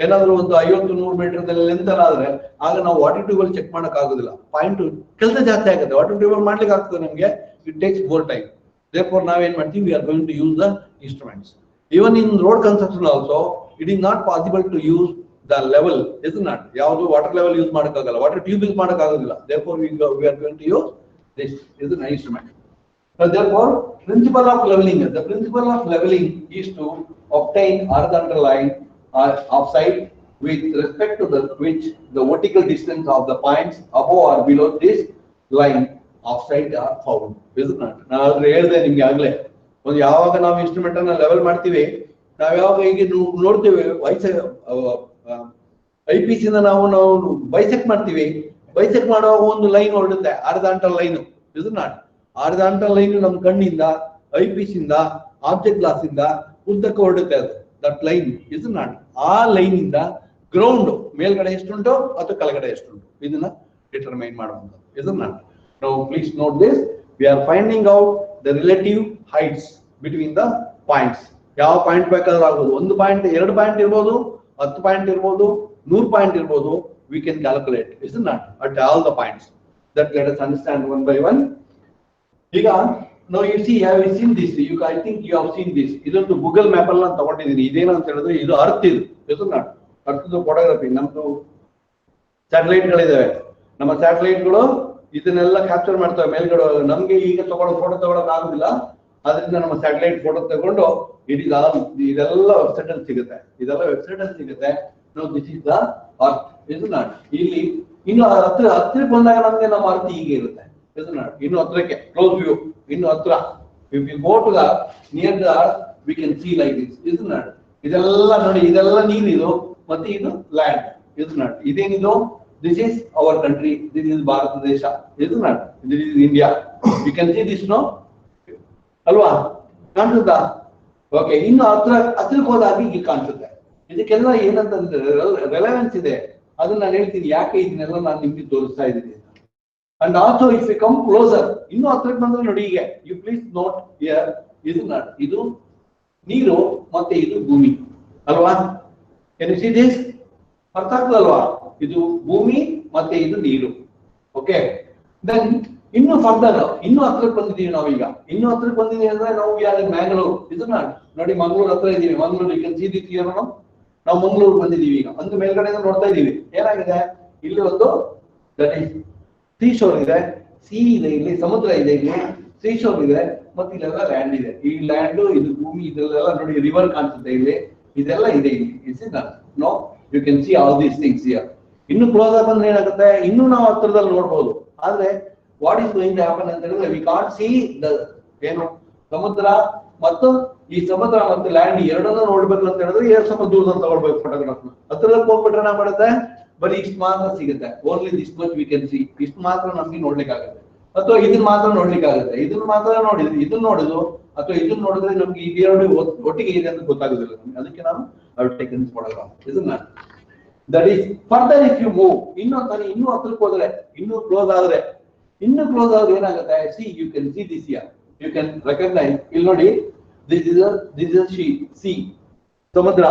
ಏನಾದ್ರು ಒಂದು 50-100 ಮೀಟರ್ ಲೆಂತ್ ಆದ್ರೆ ಆಗ ನಾವು ವಾಟರ್ ಟ್ಯೂಬ್ ಅಲ್ಲಿ ಚೆಕ್ ಮಾಡಕ್ ಆಗೋದಿಲ್ಲ. ಪಾಯಿಂಟ್ ಕೆಲಸ ಜಾಸ್ತಿ ಆಗುತ್ತೆ. ವಾಟರ್ ಟ್ಯೂಬ್ ಅಲ್ಲಿ ಮಾಡ್ಲಿಕ್ಕೆ ಆಗ್ತದೆ ನಮ್ಗೆ, it takes more time. Therefore, now in Martin we are going to use the instruments. Even in road construction also, it is not possible to use the level. Is not. Yavadu water level use madakagala, water tube use madakagodilla. Therefore, we are going to use this. Is an instrument. So therefore, principle of leveling. The principle of leveling is to obtain horizontal line of site with respect to which the vertical distance of the points above or below this line of site are found. Is not. ನಾನು ಹೇಳಿದೆ ನಿಮ್ಗೆ ಆಗ್ಲೇ, ಒಂದು ಯಾವಾಗ ನಾವು ಇನ್ಸ್ಟ್ರೂಮೆಂಟ್ ಅನ್ನ ಲೆವೆಲ್ ಮಾಡ್ತೀವಿ, ನಾವ್ ಯಾವಾಗ ಈಗ ನೋಡ್ತೀವಿ ಐಪೀಸ್ ಇಂದ ನಾವು ಬೈಸೆಕ್ಟ್ ಮಾಡ್ತೀವಿ. ಬೈಸೆಕ್ಟ್ ಮಾಡುವಾಗ ಒಂದು ಲೈನ್ ಹೊರಡುತ್ತೆ, ಹಾರಿಜಾಂಟಲ್ ಲೈನ್. ಇದು ನಾಟ್ ಹಾರಿಜಾಂಟಲ್ ಲೈನ್ ನಮ್ಮ ಕಣ್ಣಿಂದ, ಐಪೀಸ್ ಇಂದ, ಆಬ್ಜೆಕ್ಟ್ ಗ್ಲಾಸ್ ಇಂದ ಉದ್ದಕ್ಕೆ ಹೊರಡುತ್ತೆ. ಅದು ದಟ್ ಲೈನ್ ಇಸ್ ನಾಟ್. ಆ ಲೈನ್ ಇಂದ ಗ್ರೌಂಡ್ ಮೇಲ್ಗಡೆ ಎಷ್ಟುಂಟು ಅಥವಾ ಕೆಳಗಡೆ ಎಷ್ಟುಂಟು ಇದನ್ನ ಡಿಟರ್ಮೈನ್ ಮಾಡುವಂಥದ್ದು. ಇದು not. Now please note this, we are finding out the relative heights between the points. ಯಾವ ಪಾಯಿಂಟ್ ಬೇಕಾದ್ರೂ ಆಗ್ಬೋದು, ಒಂದು ಪಾಯಿಂಟ್, 2 ಪಾಯಿಂಟ್ ಇರ್ಬೋದು, 10 ಪಾಯಿಂಟ್ ಇರ್ಬೋದು, 100 ಪಾಯಿಂಟ್ ಇರ್ಬೋದು. We can calculate, is it not, at all the points. That let us understand one by one. ಈಗ now you see, have you seen this? I think you have seen this. ಇದೊಂದು ಗೂಗಲ್ ಮ್ಯಾಪ್ ಅಲ್ಲಿ ನಾನು ತಗೊಂಡಿದ್ದೀನಿ. ಇದೇನು ಅಂತ ಹೇಳಿದ್ರೆ ಇದು ಅರ್ತ್, ಇದು ನಾಟ್ ಅರ್ಥದ ಫೋಟೋಗ್ರಫಿ. ನಮ್ದು ಸ್ಯಾಟಲೈಟ್ ಗಳಿದಾವೆ. ನಮ್ಮ ಸ್ಯಾಟಲೈಟ್ಗಳು ಇದನ್ನೆಲ್ಲ ಕ್ಯಾಪ್ಚರ್ ಮಾಡ್ತವೆ ಮೇಲ್ಗಡೆ. ನಮ್ಗೆ ಈಗ ಫೋಟೋ ತಗೊಳಕ್ ಆಗುದಿಲ್ಲ, ಅದರಿಂದ ನಮ್ಮ ಸ್ಯಾಟಲೈಟ್ ಫೋಟೋ ತಗೊಂಡು ಇದೆಲ್ಲ ವೆಬ್ಸೈಟ್ ಅಲ್ಲಿ ಸಿಗುತ್ತೆ. No this is the earth. ಇದು ನಾಟ್. ಇಲ್ಲಿ ಇನ್ನು ಹತ್ತಿರಕ್ಕೆ ಬಂದಾಗ ನಮ್ಗೆ ನಮ್ಮ ಅರ್ತ್ ಹೀಗೆ ಇರುತ್ತೆ. ಇದು ನಾಟ್. ಇನ್ನು ಹತ್ರಕ್ಕೆ ಕ್ಲೋಸ್ ವ್ಯೂ, ಇನ್ನು ಹತ್ರ. If you go to the near the earth we can see like this. ಇದು ನಾಟ್. ಇದೆಲ್ಲ ನೋಡಿ, ಇದೆಲ್ಲ ನೀರಿದು ಮತ್ತೆ ಇದು ಲ್ಯಾಂಡ್. ಇದು ನಾಟ್. ಇದೇನಿದು, this is our country, this is Bharat Desha, is not, this is India. You can see this, no? Alwa, ಕಾಣ್ತದಾ? ಓಕೆ, ಇನ್ನು ಹತ್ರಕ್ಕೆ ಹೋದಾಗ ಈಗ ಕಾಣಿಸುತ್ತೆ. ಇದಕ್ಕೆಲ್ಲ ಏನಂತಂದ್ರೆ ರೆಲೆವೆನ್ಸ್ ಇದೆ. ಅದನ್ನ ನಾನು ಹೇಳ್ತೀನಿ ಯಾಕೆ ಇದನ್ನೆಲ್ಲ ನಾನು ನಿಮ್ಗೆ ತೋರಿಸ್ತಾ ಇದ್ದೀನಿ. And also if you come closer, ಇನ್ನು ಹತ್ರಕ್ಕೆ ಬಂದ್ರೆ ನೋಡಿ, ಈಗ ಯು ಪ್ಲೀಸ್ ನೋಟ್ ಹಿಯರ್, ಇದು ನೀರು ಮತ್ತೆ ಇದು ಭೂಮಿ ಅಲ್ವಾ? ಏನು ಸಿ ದಿಸ್? ಅರ್ಥ ಆಗ್ತದಲ್ವಾ? ಇದು ಭೂಮಿ ಮತ್ತೆ ಇದು ನೀರು. ಓಕೆ, ದೆನ್ ಇನ್ನು ಫರ್ದರ್ ಇನ್ನು ಹತ್ರಕ್ಕೆ ಬಂದಿದ್ದೀವಿ ನಾವೀಗ. ಇನ್ನು ಹತ್ರಕ್ಕೆ ಬಂದಿದ್ದೀವಿ ಅಂದ್ರೆ ನಾವು ಮ್ಯಾಂಗ್ಳೂರ್. ಇದನ್ನ ನೋಡಿ, ಮಂಗಳೂರು ಹತ್ರ ಇದೀವಿ. ಮಂಗಳೂರು ಈಗ ಸಿ ದಿಸ್ ಹಿಯರ್ ನಾವು ಮಂಗಳೂರು ಬಂದಿದ್ದೀವಿ. ಈಗ ಒಂದು ಮೇಲ್ಗಡೆ ನೋಡ್ತಾ ಇದೀವಿ. ಏನಾಗಿದೆ? ಇಲ್ಲಿ ಒಂದು ಸೀ ಶೋರ್ ಇದೆ, ಸಿ ಇದೆ, ಇಲ್ಲಿ ಸಮುದ್ರ ಇದೆ, ಇಲ್ಲಿ ಸೀ ಶೋರ್ ಇದೆ, ಮತ್ತೆ ಇಲ್ಲೆಲ್ಲ ಲ್ಯಾಂಡ್ ಇದೆ. ಈ ಲ್ಯಾಂಡ್, ಇದು ಭೂಮಿ, ಇದೆಲ್ಲ ನೋಡಿ ರಿವರ್ ಕಾಣಿಸುತ್ತೆ ಇಲ್ಲಿ, ಇದೆಲ್ಲ ಇದೆ ಇಲ್ಲಿ. No, you can see all these things here. ಇನ್ನು ಕ್ಲೋಸ್ ಆಗಿ ಬಂದ್ರೆ ಏನಾಗುತ್ತೆ? ಇನ್ನು ನಾವು ಹತ್ರದಲ್ಲಿ ನೋಡ್ಬೋದು. ಆದ್ರೆ what is going to happen ಅಂತ ಹೇಳಿದ್ರೆ, ವಿ ಕಾಂಟ್ ಸಿ ದ ಏನು ಸಮುದ್ರ ಮತ್ತು ಈ ಸಮುದ್ರ ಮತ್ತು ಲ್ಯಾಂಡ್ ಎರಡನ್ನೂ ನೋಡ್ಬೇಕು ಅಂತ ಹೇಳಿದ್ರೆ ಸ್ವಲ್ಪ ದೂರದಲ್ಲಿ ತಗೊಳ್ಬೇಕು ಫೋಟೋಗ್ರಾಫ್. ಹತ್ರದಲ್ಲಿ ಹೋಗ್ಬಿಟ್ರೆ ನಾ ಮಾಡುತ್ತೆ ಬರೀ ಇಷ್ಟು ಮಾತ್ರ ಸಿಗುತ್ತೆ. Only this much we can C. ಇಷ್ಟು ಮಾತ್ರ ನಮ್ಗೆ ನೋಡ್ಲಿಕ್ಕೆ ಆಗುತ್ತೆ, ಅಥವಾ ಇದನ್ನ ಮಾತ್ರ ನೋಡ್ಲಿಕ್ಕೆ ಆಗುತ್ತೆ. ಇದನ್ನ ಮಾತ್ರ ನೋಡಿದ್ವಿ, ಇದನ್ನ ನೋಡುದು ಅಥವಾ ಇದನ್ನ ನೋಡಿದ್ರೆ ನಮ್ಗೆ ಈಗ ಎರಡು ಒಟ್ಟಿಗೆ ಇದೆ ಅಂತ ಗೊತ್ತಾಗುದಿಲ್ಲ ನಮ್ಗೆ. ಅದಕ್ಕೆ ನಾನು ಟೇಕನ್ ಫೋಟೋಗ್ರಾಫ್. ಇದನ್ನ that is further if you move. ಇನ್ನು ಹತ್ರಕ್ಕೆ ಹೋದ್ರೆ, ಇನ್ನು ಕ್ಲೋಸ್ ಆದ್ರೆ ಏನಾಗುತ್ತೆ? See, you can see this here, you can recognise. ಇಲ್ಲಿ ನೋಡಿ, ದಿಸ್ ಇಸ್ ಸಿ, ಸಮುದ್ರ.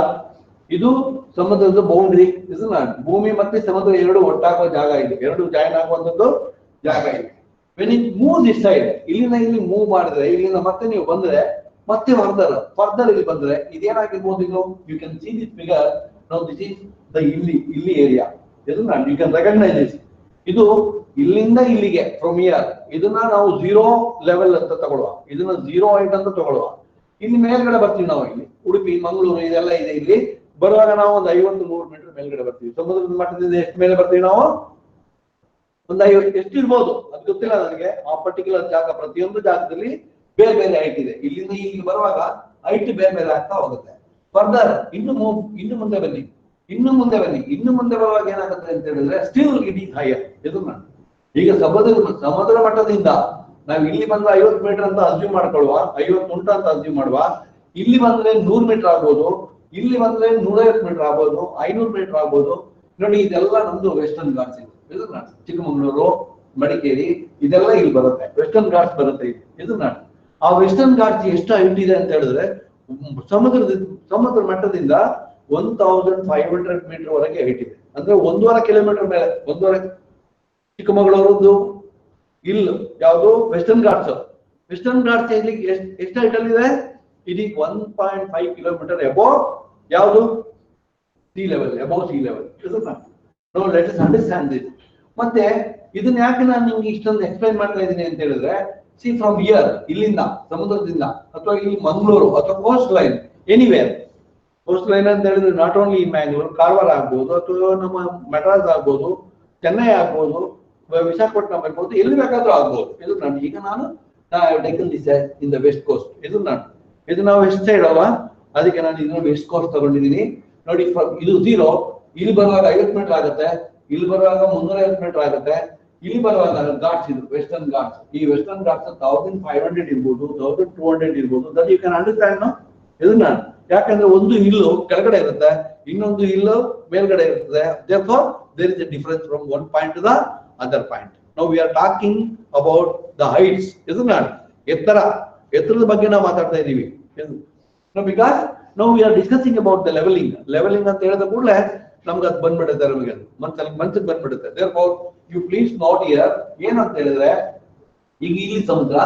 ಇದು ಸಮುದ್ರದ ಬೌಂಡ್ರಿ. ಇದನ್ನ ಭೂಮಿ ಮತ್ತೆ ಸಮುದ್ರ ಎರಡು ಒಟ್ಟಾಗುವ ಜಾಗ ಇದೆ, ಎರಡು ಜಾಯಿನ್ ಆಗುವಂತದ್ದು ಜಾಗ ಇದೆ. When it move this side, ಇಲ್ಲಿಂದ ಇಲ್ಲಿ ಮೂವ್ ಮಾಡಿದ್ರೆ, ಇಲ್ಲಿಂದ ಮತ್ತೆ ನೀವು ಬಂದ್ರೆ, ಮತ್ತೆ ಫರ್ದರ್ ಇಲ್ಲಿ ಬಂದ್ರೆ ಇದೇನಾಗಿರ್ಬೋದು? ಇದು you can see this figure. Now this is the ಇಲ್ಲಿ ಏರಿಯಾ. ಇದನ್ನ ಯು ಕ್ಯಾನ್ ರೆಕಗ್ನೈಸ್ ದಿಸ್. ಇದು ಇಲ್ಲಿಂದ ಇಲ್ಲಿಗೆ ಫ್ರಮ್ ಇಯರ್. ಇದನ್ನ ನಾವು 0 ಲೆವೆಲ್ ಅಂತ ತಗೊಳ್ಳುವ, ಇದನ್ನ 0 ಹೈಟ್ ಅಂತ ತಗೊಳ್ಳುವ. ಇಲ್ಲಿ ಮೇಲ್ಗಡೆ ಬರ್ತೀವಿ ನಾವು. ಇಲ್ಲಿ ಉಡುಪಿ, ಮಂಗಳೂರು ಇದೆಲ್ಲ ಇದೆ. ಇಲ್ಲಿ ಬರುವಾಗ ನಾವು ಒಂದು 50-100 ಮೀಟರ್ ಮೇಲ್ಗಡೆ ಬರ್ತೀವಿ. ಸಮುದ್ರದ ಮಟ್ಟದಿಂದ ಎಷ್ಟು ಮೇಲೆ ಬರ್ತೀವಿ ನಾವು? ಒಂದು 50 ಎಷ್ಟು ಇರ್ಬೋದು ಅದು ಗೊತ್ತಿಲ್ಲ ನನಗೆ. ಆ ಪರ್ಟಿಕ್ಯುಲರ್ ಜಾಗ, ಪ್ರತಿಯೊಂದು ಜಾಗದಲ್ಲಿ ಬೇರೆ ಬೇರೆ ಹೈಟ್ ಇದೆ. ಇಲ್ಲಿಂದ ಇಲ್ಲಿ ಬರುವಾಗ ಹೈಟ್ ಬೇರೆ ಬೇರೆ ಆಗ್ತಾ ಹೋಗುತ್ತೆ. ಫರ್ದರ್ ಇನ್ನು ಮುಂದೆ ಬನ್ನಿ. ಇನ್ನು ಮುಂದೆ ಬರುವಾಗ ಏನಾಗುತ್ತೆ ಅಂತ ಹೇಳಿದ್ರೆ, ಸ್ಟಿಲ್ ಇಟ್ ಈಸ್ ಹೈಯರ್. ಇದನ್ನ ಈಗ ಸಮುದ್ರ ಮಟ್ಟದಿಂದ ನಾವು ಇಲ್ಲಿ ಬಂದ್ರೆ 50 ಮೀಟರ್ ಅಂತ ಅಸ್ಯೂಮ್ ಮಾಡ್ಕೊಳ್ಳುವ, 50 ಉಂಟು ಅಂತ ಅಸ್ಯೂಮ್ ಮಾಡುವ. ಇಲ್ಲಿ ಬಂದ್ರೆ 100 ಮೀಟರ್ ಆಗ್ಬೋದು, ಇಲ್ಲಿ ಬಂದ್ರೆ 150 ಮೀಟರ್ ಆಗ್ಬೋದು, 500 ಮೀಟರ್ ಆಗ್ಬೋದು. ನೋಡಿ, ಇದೆಲ್ಲ ನಮ್ದು ವೆಸ್ಟರ್ನ್ ಘಾಟ್ಸ್ ಇದೆ. ಇದನ್ನ ಚಿಕ್ಕಮಗಳೂರು, ಮಡಿಕೇರಿ ಇದೆಲ್ಲ ಇಲ್ಲಿ ಬರುತ್ತೆ, ವೆಸ್ಟರ್ನ್ ಘಾಟ್ಸ್ ಬರುತ್ತೆ. ಇದನ್ನ ಆ ವೆಸ್ಟರ್ನ್ ಘಾಟ್ಸ್ ಎಷ್ಟು ಹೈಟ್ ಇದೆ ಅಂತ ಹೇಳಿದ್ರೆ, ಸಮುದ್ರ ಮಟ್ಟದಿಂದ 1500 ಮೀಟರ್ ವರೆಗೆ ಹೈಟ್ ಇದೆ. ಅಂದ್ರೆ 1.5 ಕಿಲೋಮೀಟರ್ ಮೇಲೆ. ಚಿಕ್ಕಮಗಳೂರದ್ದು ಇಲ್ಲು ಯಾವುದು? ವೆಸ್ಟರ್ನ್ ಘಾಟ್ಸ್. ವೆಸ್ಟರ್ನ್ ಘಾಟ್ಸ್ ಎಷ್ಟು ಹೈಟ್ ಅಲ್ಲಿ ಇದೆ? ಇದು 1.5 ಕಿಲೋಮೀಟರ್ ಅಬೋವ್ ಯಾವುದು? Sea level, above sea level. No, let us understand this. ಮತ್ತೆ ಇದನ್ನ ಯಾಕೆ ನಾನು ನಿಮ್ಗೆ ಇಷ್ಟೊಂದು ಎಕ್ಸ್ಪ್ಲೈನ್ ಮಾಡ್ತಾ ಇದ್ದೀನಿ ಅಂತ ಹೇಳಿದ್ರೆ, ಸಿ ಫ್ರಮ್ ಹಿಯರ್, ಇಲ್ಲಿಂದ ಸಮುದ್ರದಿಂದ, ಅಥವಾ ಇಲ್ಲಿ ಮಂಗಳೂರು ಅಥವಾ coast line, anywhere. Coast line ಅಂತ ಹೇಳಿದ್ರೆ ನಾಟ್ ಓನ್ಲಿ ಮ್ಯಾಂಗ್ಳೂರ್, ಕಾರವಾರ ಆಗ್ಬೋದು, ಅಥವಾ ನಮ್ಮ ಮೆಡ್ರಾಸ್ ಆಗ್ಬೋದು, ಚೆನ್ನೈ ಆಗ್ಬೋದು, ವಿಶಾಖಪಟ್ಟಣಂ ಆಗ್ಬೋದು, ಎಲ್ಲಿ ಬೇಕಾದ್ರೂ ಆಗ್ಬೋದು. ಇದು ನಾನು taken this in the west coast. ಇದು ನಾವು ವೆಸ್ಟ್ ಸೈಡ್ ಅಲ್ವಾ, ಅದಕ್ಕೆ ನಾನು ಇದನ್ನ ವೆಸ್ಟ್ ಕೋಸ್ಟ್ ತಗೊಂಡಿದ್ದೀನಿ. ನೋಡಿ, ಇದು 0, ಇಲ್ಲಿ ಬರುವಾಗ 50 ಮೀಟರ್ ಆಗುತ್ತೆ, ಇಲ್ಲಿ ಬರುವಾಗ 350 ಮೀಟರ್ ಆಗುತ್ತೆ, ಇಲ್ಲಿ ಬರುವಾಗ ಘಾಟ್ಸ್. ಇದು ವೆಸ್ಟರ್ನ್ ಘಾಟ್ಸ್. ಈ ವೆಸ್ಟರ್ನ್ ಘಾಟ್ಸ್ 1500 ಇರ್ಬೋದು, 1200 ಇರ್ಬೋದು. That you can understand. ಇದನ್ನ ಯಾಕಂದ್ರೆ ಒಂದು ಹಿಲ್ಲು ಕೆಳಗಡೆ ಇರುತ್ತೆ, ಇನ್ನೊಂದು ಹಿಲ್ಲು ಮೇಲ್ಗಡೆ ಇರ್ತದೆ. therefore there is a difference from one point to the other point. Now we are talking about the heights. ಇದನ್ನ ಎತ್ತರದ ಬಗ್ಗೆ ನಾವು ಮಾತಾಡ್ತಾ ಇದೀವಿ. Because now we are discussing about the leveling ಅಂತ ಹೇಳಿದ ಕೂಡಲೇ ನಮ್ಗೆ ಅದು ಬಂದ್ಬಿಡುತ್ತೆ, ನಮಗೆ ಮನ್ಸಿಗೆ ಬಂದ್ಬಿಡುತ್ತೆ. therefore you please note here ಏನಂತ ಹೇಳಿದ್ರೆ, ಈಗ ಇಲ್ಲಿ ಸಮುದ್ರ,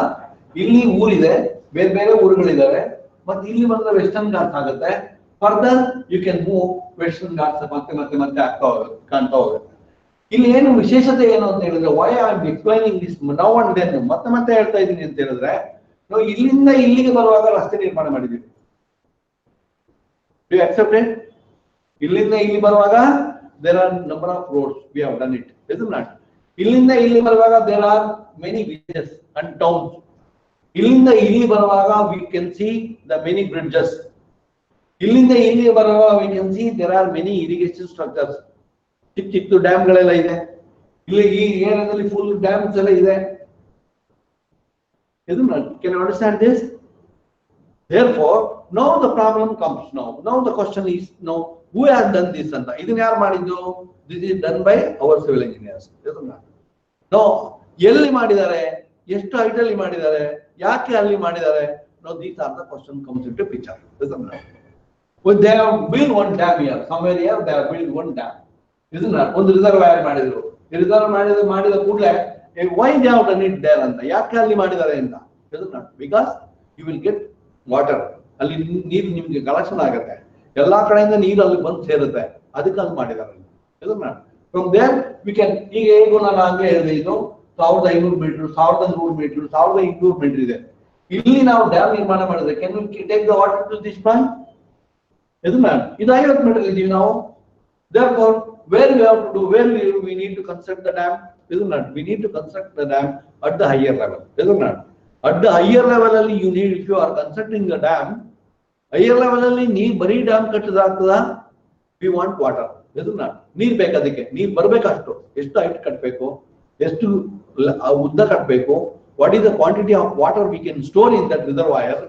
ಇಲ್ಲಿ ಊರಿದೆ, ಬೇರೆ ಬೇರೆ ಊರುಗಳಿದಾವೆ, ಮತ್ತೆ ಇಲ್ಲಿ ಬಂದ್ರೆ ವೆಸ್ಟರ್ನ್ ಘಾಟ್ಸ್ ಆಗುತ್ತೆ. Further you can move, Western Ghats ಮತ್ತೆ ಆಗ್ತಾ ಹೋಗುತ್ತೆ, ಕಾಣ್ತಾ ಹೋಗುತ್ತೆ. ಇಲ್ಲಿ ಏನು ವಿಶೇಷತೆ ಏನು ಅಂತ ಹೇಳಿದ್ರೆ, why I am explaining this now and then, ಮತ್ತೆ ಹೇಳ್ತಾ ಇದ್ದೀನಿ ಅಂತ ಹೇಳಿದ್ರೆ, ನಾವು ಇಲ್ಲಿಂದ ಇಲ್ಲಿಗೆ ಬರುವಾಗ ರಸ್ತೆ ನಿರ್ಮಾಣ ಮಾಡಿದ್ದೀವಿ. Do you accept it? ಇಲ್ಲಿಂದ ಇಲ್ಲಿ ಬರುವಾಗ there are number of roads, we have done it. ಇದು ನಾಟ್ ಇಲ್ಲಿಂದ ಇಲ್ಲಿ ಬರುವಾಗ there are many villages and towns. ಇಲ್ಲಿಂದ ಇಲ್ಲಿ ಬರುವಾಗ we can see the many bridges. ಇಲ್ಲಿಂದ ಇಲ್ಲಿ ಬರುವಾಗ we can see there are many irrigation structures. ಚಿಕ್ಕ ಡ್ಯಾಮ್ಗಳೆಲ್ಲ ಇದೆ ಇಲ್ಲಿ, ಈ ಏರಿಯಾದಲ್ಲಿ ಫುಲ್ ಡ್ಯಾಮ್ಸ್ ಎಲ್ಲ ಇದೆ. ಇದು can you understand this? therefore now the problem comes. Now the question is, now who has done this anta idin yaar madiddu? This is done by our civil engineers. Now ಎಲ್ಲಿ ಮಾಡಿದ್ದಾರೆ, ಎಷ್ಟು ಹೈಟ್ ಅಲ್ಲಿ ಮಾಡಿದ್ದಾರೆ, ಯಾಕೆ ಅಲ್ಲಿ ಮಾಡಿದ್ದಾರೆ? Now these are the question comes into picture. When they have built one dam here, somewhere here they have built one dam, isn't it? ಒಂದು ರಿಸರ್ವಾಯರ್ ಮಾಡಿದ್ರು. ಈ ರಿಸರ್ವ್ ಮಾಡಿದ ಕೂಡಲೇ why they have done it there ಅಂತ, ಯಾಕೆ ಅಲ್ಲಿ ಮಾಡಿದ್ದಾರೆ ಅಂತ, isn't it? Because you will get water. ಅಲ್ಲಿ ನೀರು ನಿಮ್ಗೆ ಕಲೆಕ್ಷನ್ ಆಗುತ್ತೆ, ಎಲ್ಲಾ ಕಡೆಯಿಂದ ನೀರು ಅಲ್ಲಿ ಬಂದು ಸೇರುತ್ತೆ, ಅದಕ್ಕೆ ಅಲ್ಲಿ ಮಾಡಿದ್ದಾರೆ. isn't it? From there we can, ಈಗ ಹೇಗೂ ನಾನು ಆಗಲೇ ಹೇಳಿದೆ, ಇದು 1500 ಮೀಟರ್, 1100 ಮೀಟರ್, 1200 ಮೀಟರ್ ಇದೆ. ಇಲ್ಲಿ ನಾವು ಡ್ಯಾಮ್ ನಿರ್ಮಾಣ ಮಾಡಿದ್ರೆ can we take the water to this point? isn't it? ಇದು 50 ಮೀಟರ್ ಇದೀವಿ ನಾವು. Therefore where we have to do, where we need to construct the dam, isn't it? We need to construct the dam at the higher level, isn't it? At the higher level ಅಲ್ಲಿ you need, if you are constructing the dam, higher level ಅಲ್ಲಿ ನೀ ಬರೀ dam ಕಟ್ಟಿದಾಗ್ತದ, we want water, isn't it? ನೀರ್ ಬೇಕು, ಅದಕ್ಕೆ ನೀರ್ ಬರ್ಬೇಕಷ್ಟು. ಎಷ್ಟು ಹೈಟ್ ಕಟ್ಟಬೇಕು, ಎಷ್ಟು ಉದ್ದ ಕಟ್ಟಬೇಕು, what is the quantity of water we can store in that reservoir?